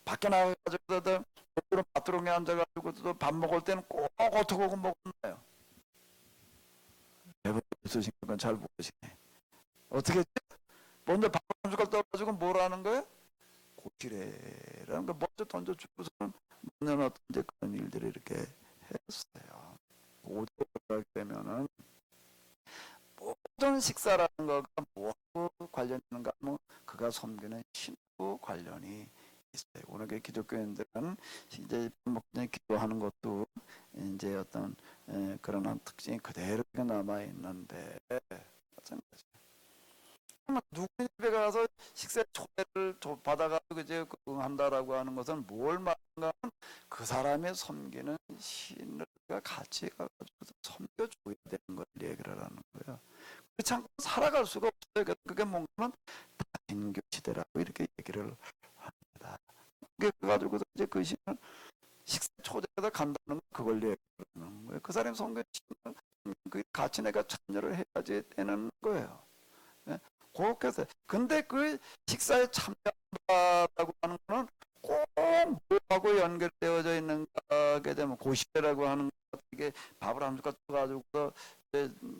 밖에 나가가지고 그런 바트롱에 앉아가지고 또 밥 먹을 때는 꼭 어떻게 먹었나요? 대부분 있으신 건 잘 모르시네. 어떻게 했죠? 먼저 밥 한 숟갈 떠가지고 뭐라는 거예요? 고기래라는 거 먼저 던져주고서는 먹는 어떤 이제 그런 일들을 이렇게 했어요. 오대하게 되면은 모든 식사라는 거가 뭐하고 관련이 있는가 하면 그가 섬기는 신하고 관련이 있어요. 오늘 기독교인들은 이제 먹는 기도하는 것도 이제 어떤 그런 한 특징이 그대로 남아 있는데, 마찬가지. 누구 집에 가서 식사 초대를 받아가지고 이제 한다라고 하는 것은 뭘 말하는가 하면, 그 사람의 섬기는 신을 같이 가가지고 섬겨줘야 되는 걸 얘기를 하는 거예요. 그렇지 않고 살아갈 수가 없어요. 그게 뭔가는 다신교 시대라고 이렇게 얘기를 합니다. 그게 가지고 이제 그 신을 식사 초대에다 간다는 그걸 얘기하는 거예요. 그 사람의 섬기는 신을 그 같이 내가 참여를 해야지 되는 거예요. 꼭 좋겠어요. 근데 그 식사에 참여한다라고 하는 거는 꼭 뭐하고 연결되어져 있는가 하게 되면 고시라고 하는 것, 이게 밥을 한 숟갈 떠가지고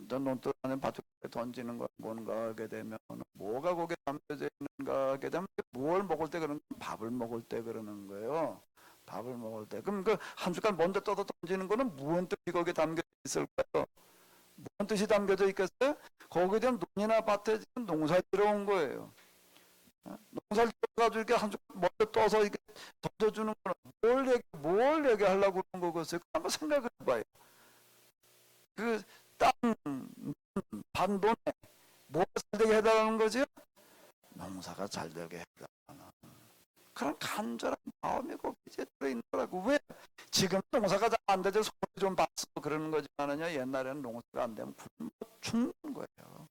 논두렁 안에 밭에 던지는 거 뭔가 하게 되면 뭐가 거기에 담겨져 있는가 하게 되면 뭘 먹을 때 그러는 밥을 먹을 때 그러는 거예요. 밥을 먹을 때. 그럼 그 한 숟갈 먼저 떠서 던지는 거는 무슨 뜻이 거기에 담겨 있을까요? 무슨 뜻이 담겨져 있겠어요? 거기에 대한 논이나 밭에 지금 농사 들어온 거예요. 농사를 떠가지고 이렇게 한 숟갈 먼저 떠서 이렇게 던져주는 거는 뭘 얘기하려고 그런 거겠어요? 한번 생각을 해봐요. 그 땅, 반돈에 뭐가 잘 되게 해달라는 거죠? 농사가 잘 되게 해달라는 그런 간절한 마음이 거기 이제 들어있는 거라고. 왜? 지금 농사가 잘 안 되죠. 소리 좀 봤어 그러는 거지만은요, 옛날에는 농사가 안 되면 굶어 죽는 거예요.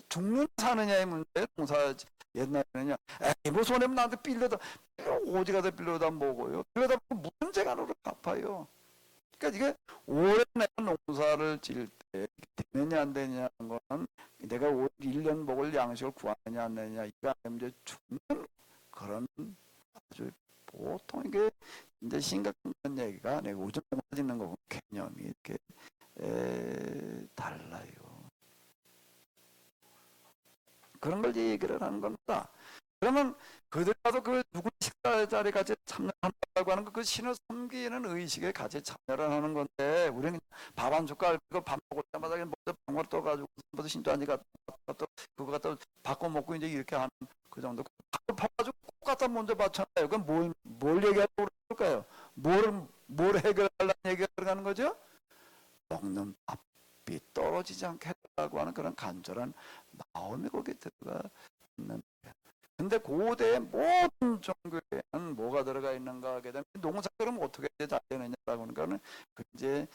죽는 사느냐의 문제예요. 농사 옛날에는요, 에이 뭐 손해면 나한테 빌려다 어디 가서 빌려다 먹어요. 빌려다 먹으면 문제가 너를 갚아요. 그러니까 이게 오래 내가 농사를 지을 때 되느냐 안 되느냐는 거는 내가 1년 먹을 양식을 구하느냐 안 되느냐, 이거 아니면 이제 죽는 그런 아주 보통 이게 이제 심각한 얘기가, 내가 오줌 짓는 거 개념이 이렇게 달라요. 그런 걸 얘기를 하는 겁니다. 그러면 그들 가서 그 누구 식사 자리에 같이 참여한다고 하는 그 신을 섬기는 의식에 같이 참여를 하는 건데, 우리는 밥 한 숟갈 밥 먹을 때마다 먼저 방울 떠가지고 먼저 신도 아니가 또 그거 갖다 바꿔 먹고 이제 이렇게 하는 그 정도. 밥을 퍼가지고 꼭 갖다 먼저 받잖아요. 그럼 뭘 얘기하려고 그럴까요? 뭘 해결하려는 얘기가 들어가는 거죠? 먹는 밥이 떨어지지 않게 해달라고 하는 그런 간절한 마음이 거기에 들어가 있는 거예요. 근데 고대의 모든 종교에는 뭐가 들어가 있는가 하게 되면 농사 그럼 어떻게 잘 되느냐라고 하는 거는 이제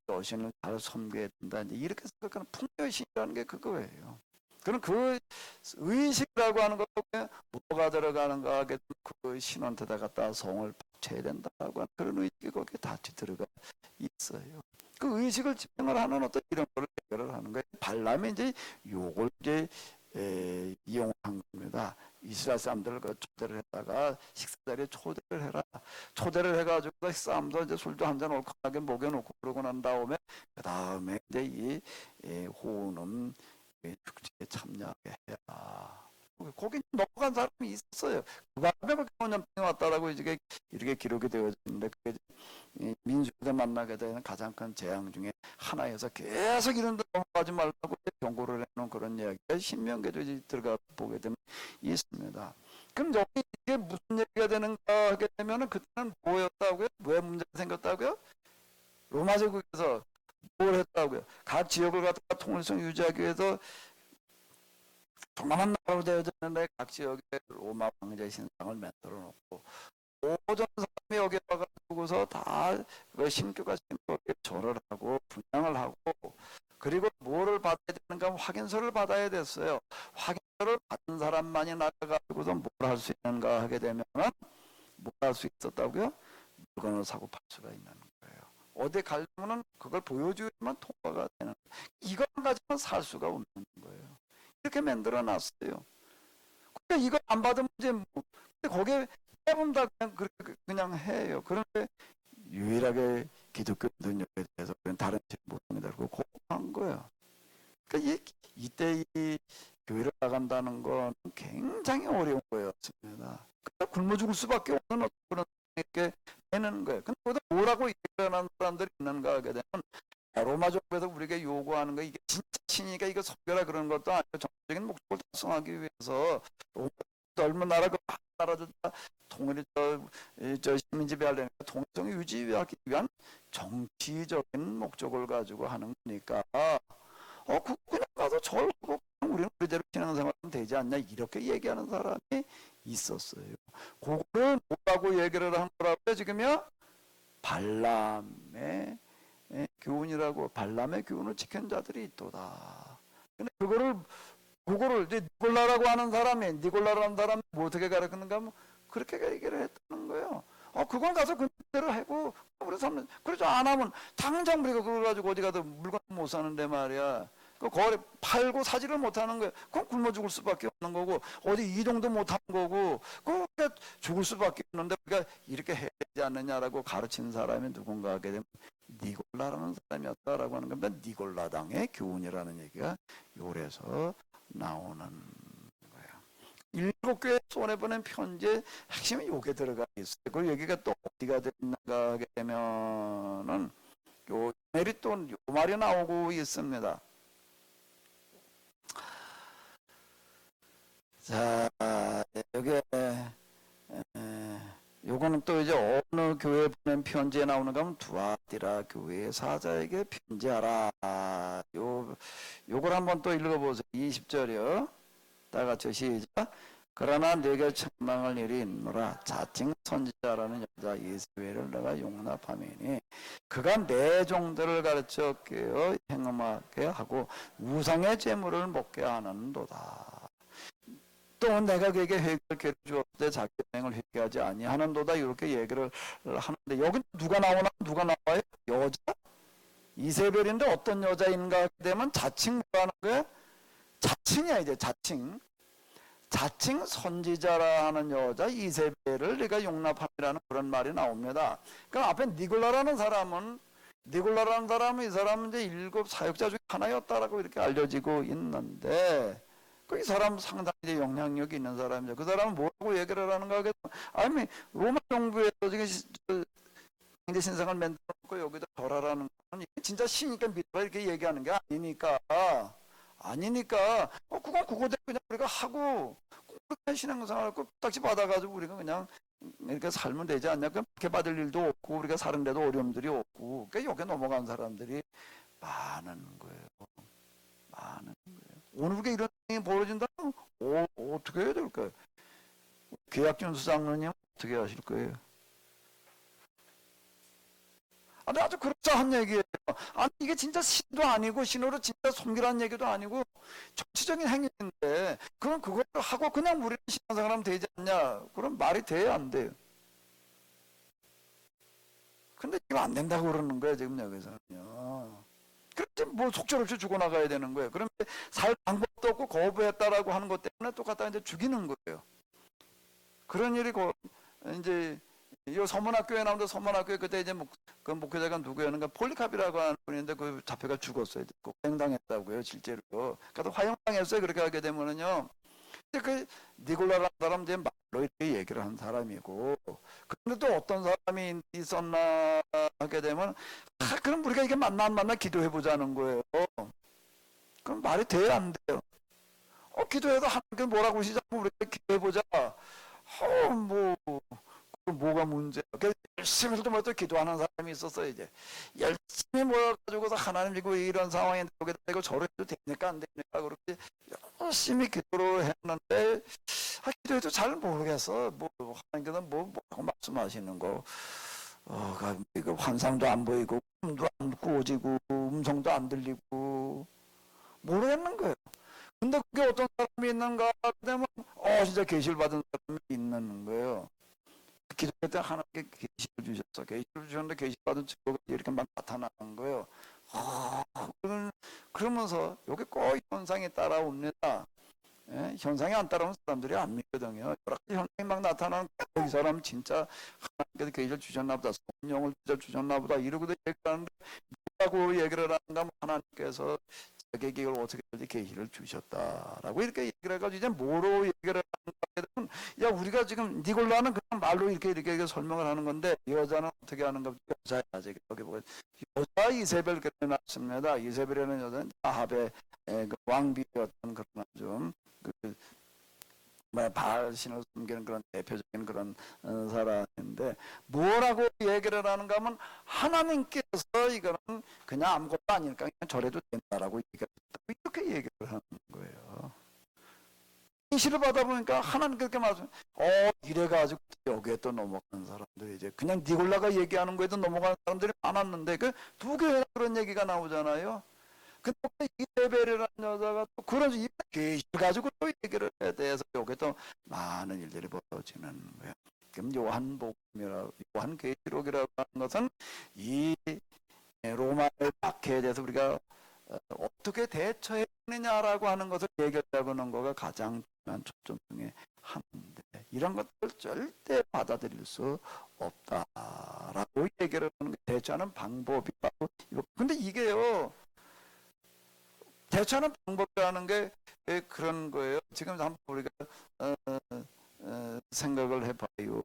여신을 잘 섬겨야 된다, 이제 이렇게 생각하는 풍요신이라는 게 그거예요. 그럼 그 의식이라고 하는 것에 뭐가 들어가는가 하게 되면 그 신한테다 갖다 성을 바쳐야 된다고 하는 그런 의식이 거기에 같이 들어가 있어요. 그 의식을 집행을 하는 어떤 이런 거를 해결을 하는 거예요. 발람이 이제 요걸 이제 이용한 겁니다. 이스라엘 사람들을 초대를 했다가 식사 자리에 초대를 해라. 초대를 해가지고 식사하면서 이제 술도 한잔 얼큰하게 먹여놓고 그러고 난 다음에 그 다음에 이제 이 호는 축제에 참여하게 해라. 거기 넘어간 사람이 있었어요. 그 다음에 경년병이 왔다라고 이렇게 기록이 되어져 있는데, 그게 민수들 만나게 되는 가장 큰 재앙 중에 하나여서 계속 이런 데 넘어가지 말라고 경고를 해놓은 그런 이야기가 신명기도 들어가 보게 되면 있습니다. 그럼 여기 이게 무슨 얘기가 되는가 하게 되면은, 그때는 뭐였다고요? 왜 문제가 생겼다고요? 로마 제국에서 뭘 했다고요? 각 지역을 갖다가 통일성 유지하기 위해서 동남한 나라로 되어졌는데 각 지역에 로마 황제 신상을 만들어 놓고 모든 사람이 여기 와가지고서 다 그 신교가 신교에 절을 하고 분양을 하고, 그리고 뭐를 받아야 되는가 하면 확인서를 받아야 됐어요. 확인서를 받은 사람만이 나가가지고서 뭘 할 수 있는가 하게 되면은 뭘 할 수 있었다고요? 물건을 사고 팔 수가 있는 거예요. 어디 가려면은 그걸 보여주면 통과가 되는 거예요. 이걸 가지고는 살 수가 없는 거예요. 이렇게 만들어 놨어요. 그러니까 이거 안 받으면 이제 뭐, 거기에 빼면 다 그냥 해요. 그런데 유일하게 기독교 능력에 대해서 다른 모습이 다르고 고백한 거예요. 그러니까 이때 이 교회를 나간다는 건 굉장히 어려운 거였습니다. 그러니까 굶어 죽을 수밖에 없는 그런 게 되는 거예요. 근데 거기다 뭐라고 일어나는 사람들이 있는가 하게 되면, 로마 정부에서 우리에게 요구하는 거, 이게 진짜 신이니까 이거 섬겨라 그런 것도 아니고 정적인 목적을 달성하기 위해서 넓은 나라 그 나라들 다 통일이 저 시민 지배하려니까 통일성을 유지하기 위한 정치적인 목적을 가지고 하는 거니까 그냥 가서 절고 우리는 우리대로 신앙생활하면 되지 않냐, 이렇게 얘기하는 사람이 있었어요. 그거를 뭐라고 얘기를 한 거라고요 지금요? 발람의 교훈이라고, 발람의 교훈을 지킨 자들이 있도다. 근데 그거를 이제 니골라라고 하는 사람이, 니골라라는 사람이 뭐 어떻게 가르치는가 하면 그렇게 얘기를 했다는 거예요. 그건 가서 그대로 하고 우리 삶은 그러죠. 안 하면 당장 우리가 그걸 가지고 어디 가도 물건 못 사는데 말이야. 그 거래 팔고 사지를 못하는 거예요. 그럼 굶어 죽을 수밖에 없는 거고 어디 이동도 못하는 거고 그러니까 죽을 수밖에 없는데 우리가 이렇게 해야 되지 않느냐라고 가르친 사람이 누군가 하게 되면 니골라라는 사람이었다라고 하는 겁니다. 니골라당의 교훈이라는 얘기가 요래서 나오는 거예요. 일곱 교회 손해보낸 편지의 핵심이 요게 들어가 있어요. 그 얘기가 또 어디가 되는가 하게 되면은 요 메리톤 요 말이 나오고 있습니다. 자, 여기 요거는 또 이제 어느 교회 보낸 편지에 나오는 가 하면 두아디라 교회 사자에게 편지하라. 요걸 한번 또 읽어보세요. 20절이요. 다 같이 시작. 그러나 내게 책망할 일이 있노라. 자칭 선지자라는 여자 이세벨을 내가 용납하매니 그가 내 종들을 가르쳐 깨어 행음하게 하고 우상의 제물을 먹게 하는도다. 또 내가 그에게 회개를 주었을 때 자기 행을 회개하지 아니하는도다. 이렇게 얘기를 하는데 여기 누가 나오나? 누가 나와요? 여자? 이세벨인데 어떤 여자인가 되면 자칭 뭐라는 거예요? 자칭이야. 이제 자칭 선지자라 하는 여자 이세벨을 네가 용납함이라는 그런 말이 나옵니다. 그럼 앞에 니골라라는 사람은 이 사람은 이제 7 사역자 중에 하나였다라고 이렇게 알려지고 있는데 이 사람 상당히 이제 영향력이 있는 사람이죠. 그 사람은 뭐라고 얘기를 하는가 하겠다. 아니 로마 정부에서 지금 이제 신상을 만들어놓고 여기다 절하라는 건 진짜 신이니까 믿어라 이렇게 얘기하는 게 아니니까 그건 그거대로 그냥 우리가 하고 그렇게 신앙생활을 딱지 받아가지고 우리가 그냥 이렇게 살면 되지 않냐. 그렇게 받을 일도 없고 우리가 사는데도 어려움들이 없고 그러니까 여기 넘어간 사람들이 많은 거예요. 오늘 우리가 이런 일이 벌어진다면 어떻게 해야 될까요? 계약준수 장로님 어떻게 하실 거예요? 아주 그럴싸한 얘기예요. 아니 이게 진짜 신도 아니고 신으로 진짜 섬기라는 얘기도 아니고 정치적인 행위인데 그럼 그걸 하고 그냥 우리는 신앙생활하면 되지 않냐? 그럼 말이 돼야 안 돼요. 근데 이거 안 된다고 그러는 거예요 지금 여기서는요. 그런데 뭐 속절없이 죽어나가야 되는 거예요. 그런데 살 방법도 없고 거부했다라고 하는 것 때문에 똑같다 이제 죽이는 거예요. 그런 일이 이제 이 서문학교에 나오는데 서문학교에 그때 이제 그 목회자가 누구였는가 폴리캅이라고 하는 분인데 그 잡혀가 죽었어요. 화형당했다고요 실제로. 그러니까 화형당했어요. 그렇게 하게 되면은요. 근데 그 니골라라는 사람 이제 말로 이렇게 얘기를 한 사람이고 그런데 또 어떤 사람이 있었나 하게 되면 그럼 우리가 이게 맞나 안 맞나 기도해 보자는 거예요. 그럼 말이 돼야 안 돼요. 기도해도 하나님 뭐라고 시작하면 우리가 기도해 보자. 뭐가 문제야? 열심히 또 기도하는 사람이 있었어요. 이제 열심히 모여가지고서 하나님 이거 이런 상황에 되고 저래도 되니까 안 되니까 그렇게 열심히 기도를 했는데 기도해도 잘 모르겠어. 하나님께서 뭐라고 말씀하시는 거. 이거 환상도 안 보이고 꿈도 안 꾸어지고 음성도 안 들리고 모르겠는 거예요. 근데 그게 어떤 사람이 있는가 하면 진짜 계시를 받은 사람이 있는 거예요. 기도할 때 하나님께 계시를 주셨어. 계시를 주셨는데 계시 받은 증거가 이렇게 막 나타나는 거예요. 그러면서 여기 꼭 현상이 따라옵니다. 예? 현상이 안 따라오는 사람들이 안 믿거든요. 여러 가지 현상이 막 나타나는 이 사람 진짜 하나님께서 계시를 주셨나 보다. 성령을 주셨나 보다. 이러고도 얘기하는데 뭐라고 얘기를 하는가 하면 하나님께서 자기에게 이걸 어떻게 계시를 주셨다라고 이렇게 얘기를 해가지고 이제 뭐로 얘기를 하는가 하면 야 우리가 지금 니골라는 그냥 말로 이렇게 설명을 하는 건데 여자는 어떻게 하는가 여자야 여기 보면 여자 이세벨 그래 놨습니다. 이세벨이라는 여자는 아합의 그 왕비였던 그런 좀 바알 신을 섬기는 그런 대표적인 그런 사람인데 뭐라고 얘기를 하는가 하면 하나님께서 이거는 그냥 아무것도 아니니까 그냥 저래도 된다라고 이렇게 얘기를 하는 거예요. 계시를 받아보니까 하나님 그렇게 말씀 이래가지고 여기에 또 넘어가는 사람들이 이제 그냥 니골라가 얘기하는 거에도 넘어가는 사람들이 많았는데 그 두 개나 그런 얘기가 나오잖아요. 근데 이세벨이라는 여자가 또 그런 계시를 가지고 또 얘기를 해야 돼서 여기 또 많은 일들이 벌어지는 거예요. 그럼 요한 계시록이라고 하는 것은 이 로마의 박해에 대해서 우리가 어떻게 대처했느냐라고 하는 것을 얘기하려고 하는 거가 가장 중요한 초점 중에 하나인데, 이런 것들 절대 받아들일 수 없다라고 얘기를 하는 게 대처하는 방법이 바로 이거. 근데 이게요, 대처하는 방법이라는 게 그런 거예요. 지금 한번 우리가 생각을 해봐요.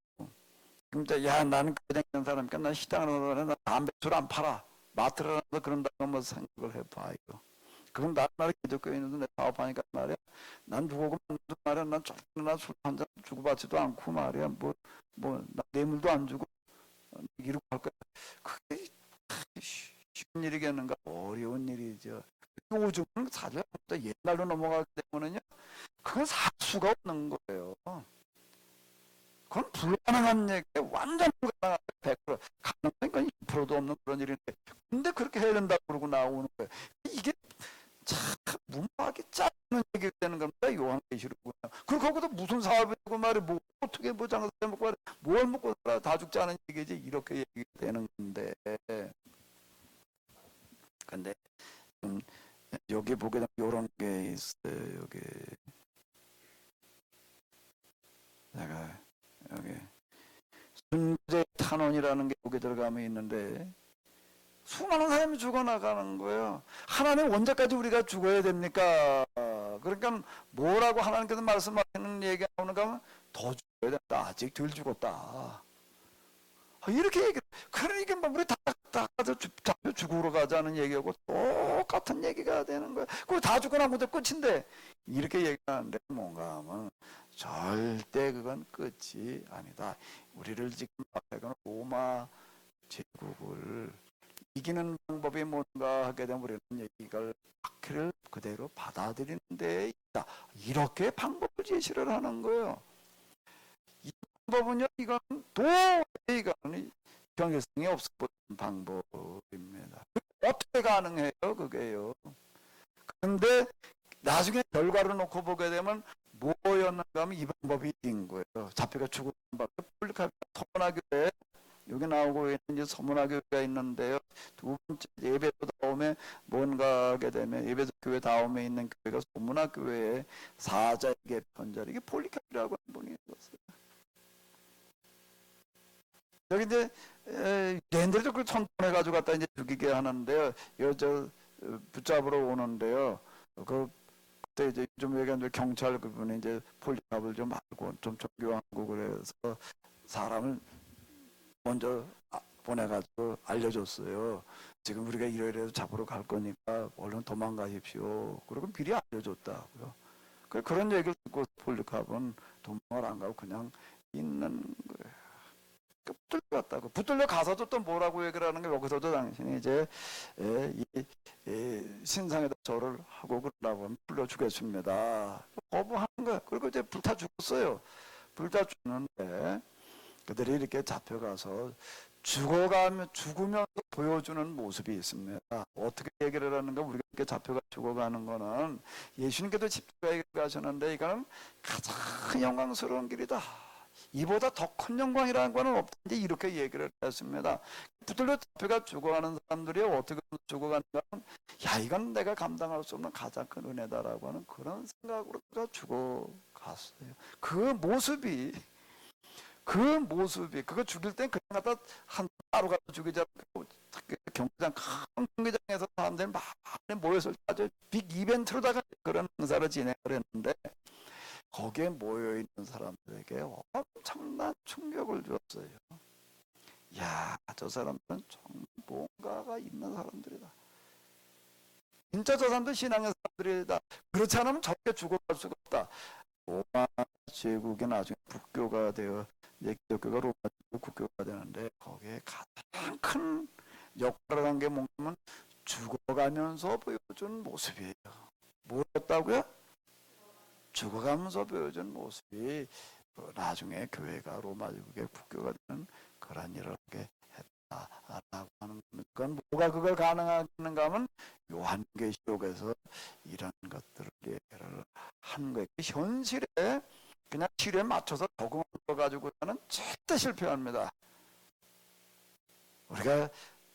그럼 야, 나는 그냥 있는 사람이니까 난 시장으로 난 담배 술 안 팔아. 마트를 가서 그런다고 한번 생각을 해봐요. 그럼 나를 기독교에 있는데 내 사업하니까 말이야. 난 누구고 말이야. 난 나 술 한 잔 주고받지도 않고 말이야. 나 뇌물도 안 주고 이러고 할 거야. 그게 쉬운 일이겠는가? 어려운 일이죠. 요즘은 사실 옛날로 넘어가기 때문에요. 그건 살 수가 없는 거예요. 그건 불가능한 얘기예요. 완전 불가능한 100% 가능성이 2%도 없는 그런 일인데, 근데 그렇게 해야 된다고 그러고 나오는 거예요. 이게 참 문학이 짜는 얘기가 되는 겁니다. 요한계시록은요. 그리고 거기도 무슨 사업이고 말이 뭐 어떻게 장사 먹고 뭘 먹고 살아 다 죽지 않은 얘기지, 이렇게 얘기가 되는 건데. 근데 여기 보게 되면 이런 게 있어요. 여기 내가 여기 순재 탄원이라는 게 여기 들어가면 있는데, 수많은 사람이 죽어나가는 거예요. 하나님 언제까지 우리가 죽어야 됩니까? 그러니까 뭐라고 하나님께서 말씀하시는 얘기가 나오는가 하면 더 죽어야 된다. 아직 덜 죽었다. 이렇게 얘기. 그러니까 뭐 우리 다 가서 잡혀 죽으러 가자는 얘기하고 똑같은 얘기가 되는 거예요. 그거 다 죽고 나면 끝인데, 이렇게 얘기하는데 뭔가 하면 절대 그건 끝이 아니다. 우리를 지금 로마 제국을 이기는 방법이 뭔가 하게 되면 우리는 이걸 악기를 그대로 받아들이는 데 있다. 이렇게 방법을 제시를 하는 거예요. 이 방법은요, 이건 도저히 이거는 경제성이 없어 보이는 방법입니다. 어떻게 가능해요, 그게요? 근데 나중에 결과를 놓고 보게 되면 뭐였는가 하면 이 방법이 인 거예요. 잡혀가 죽은 방법. 서문화교회 여기 나오고 있는 이제 서문화교회가 있는데요. 두 번째 예배도 다음에 뭔가 하게 되면 예배도 교회 다음에 있는 교회가 서문화교회의 사자에게 편절, 이게 폴리카프라고 한 분이 있었어요. 여기 이제 유대인들도 그 천통해가지고 갖다 이제 죽이게 하는데요. 저 붙잡으러 오는데요. 그때 이제 좀 얘기한 경찰 그분이 이제 폴리카프를 좀 알고 좀 존경하고 그래서 사람을 먼저 보내가지고 알려줬어요. 지금 우리가 이래서 잡으러 갈 거니까 얼른 도망가십시오. 그리고 미리 알려줬다고요. 그런 얘기를 듣고 폴리카프는 도망을 안 가고 그냥 있는 거예요. 붙들려 갔다고. 붙들려 가서도 또 뭐라고 얘기를 하는 게, 여기서도 당신이 이제 이 신상에다 절을 하고 그러라고 하면 풀려주겠습니다. 거부하는 거야. 그리고 이제 불타 죽었어요. 불타 죽는데 그들이 이렇게 잡혀가서 죽으면서 보여주는 모습이 있습니다. 어떻게 얘기를 하는가? 우리가 이렇게 잡혀가 죽어가는 거는 예수님께도 십자가에 가셨는데 이거는 가장 영광스러운 길이다. 이보다 더 큰 영광이라는 거는 없다. 이렇게 얘기를 했습니다. 붙들려 잡혀가 죽어가는 사람들이 어떻게 죽어가는가 하면, 야, 이건 내가 감당할 수 없는 가장 큰 은혜다라고 하는 그런 생각으로 죽어갔어요. 그 모습이 그거 죽일 땐 그냥 갖다 한 따로 갖다 죽이지 않고 경기장, 큰 경기장에서 사람들이 많이 모여서 아주 빅 이벤트로다가 그런 행사를 진행을 했는데, 거기에 모여있는 사람들에게 엄청난 충격을 줬어요. 야, 저 사람들은 정말 뭔가가 있는 사람들이다. 진짜 저 사람들 신앙의 사람들이다. 그렇지 않으면 절대 죽어갈 수가 없다. 로마 제국이 나중에 국교가 되어 이제 기독교가 로마 제국 국교가 되는데, 거기에 가장 큰 역할을 한 게 뭐냐면 죽어가면서 보여준 모습이에요. 뭐였다고요? 죽어가면서 보여준 모습이 나중에 교회가 로마 제국의 국교가 되는 그런 일을 하게 했다라고 하는 건, 뭐가 그걸 가능하는가 하면 요한계시록에서 이런 것들을 얘기를 한 거예요. 현실에 그냥 실에 맞춰서 적응을 가지고 하는 절대 실패합니다. 우리가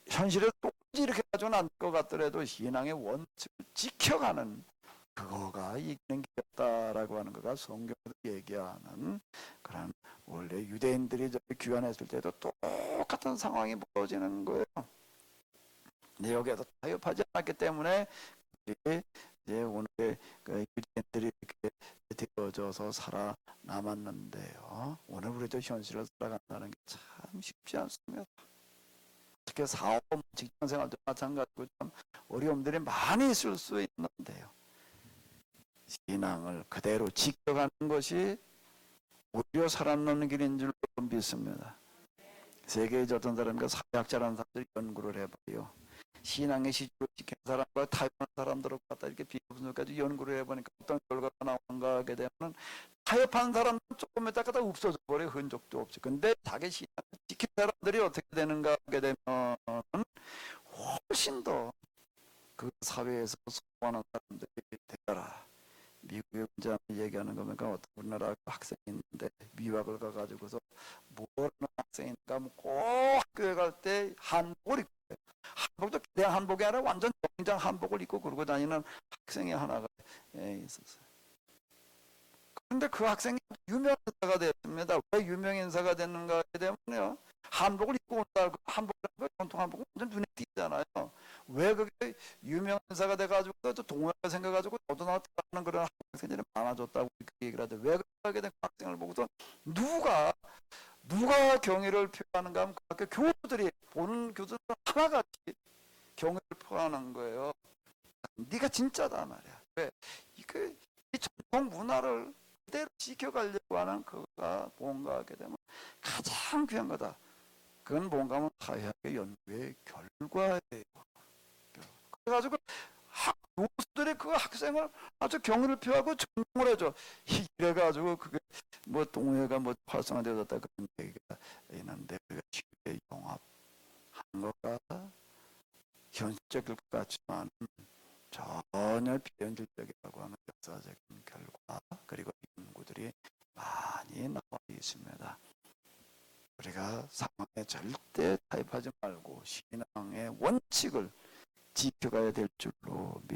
현실에 똑같이 이렇게 가지고는 안 될 것 같더라도 신앙의 원칙을 지켜가는 그거가 이기는 길이었다라고 하는 거가 성경에서 얘기하는 그런 원래 유대인들이 귀환했을 때도 똑같은 상황이 벌어지는 거예요. 근데 여기에서 타협하지 않았기 때문에 이제 오늘 그 유대인들이 이렇게 되어져서 살아남았는데요. 오늘 우리도 현실을 살아간다는 게 참 쉽지 않습니다. 특히 사업, 직장생활도 마찬가지고 참 어려움들이 많이 있을 수 있는데요. 신앙을 그대로 지켜가는 것이 오히려 살아남는 길인 줄로 믿습니다. 세계의 어떤 사람과 사회학자라는 사람들이 연구를 해봐요. 신앙의 시초를 지킨 사람과 타협한 사람들을 갖다 이렇게 비교분석까지 연구를 해보니까 어떤 결과가 나오는가 하게 되면 타협한 사람은 조금 있다가 다 없어져 버려. 흔적도 없지. 근데 자기 신앙을 지킨 사람들이 어떻게 되는가 하게 되면 훨씬 더 그 사회에서 소통하는 사람들이 되더라. 미국에 이제 얘기하는 거 보니까 어떤 우리나라 학생이 있는데 미국을 가가지고서 뭐라는 학생인가 꼭 학교에 갈 때 한복을 입고 한복도 그냥 한복이 아니라 완전 정장 한복을 입고 그러고 다니는 학생이 하나가 있었어요. 그런데 그 학생이 유명 인사가 됐습니다. 왜 유명 인사가 됐는가 되면요, 한복을 입고 온다. 한복이라는 거 전통 한복은 완전 눈에 띄잖아요. 왜 그게 유명 인사가 돼가지고 또 동호회가 생겨가지고 너도 나도 하는 그런 학생들이 많아졌다고 얘기를 하죠. 왜 그렇게 된 학생을 보고서 누가 경의를 표하는가 하면 그 학교 교수들이 보는 교수들은 하나같이 경의를 표하는 거예요. 네가 진짜다 말이야. 왜? 이 전통 문화를 그대로 지켜가려고 하는 그가 뭔가 하게 되면 가장 귀한 거다. 그건 뭔가 하면 사회학의 연구의 결과예요. 그래가지고 교수들이 그 학생을 아주 경의를 표하고 존중을 해줘. 이래가지고 그게 뭐 동호회가 뭐 활성화되었다 그런 얘기가 있는데 우리가 쉽게 용합한 것과 현실적일 것 같지만 전혀 비현실적이라고 하는 역사적인 결과 그리고 연구들이 많이 나와 있습니다. 우리가 상황에 절대 타협하지 말고 신앙의 원칙을 지켜가야 될 줄로 믿습니다.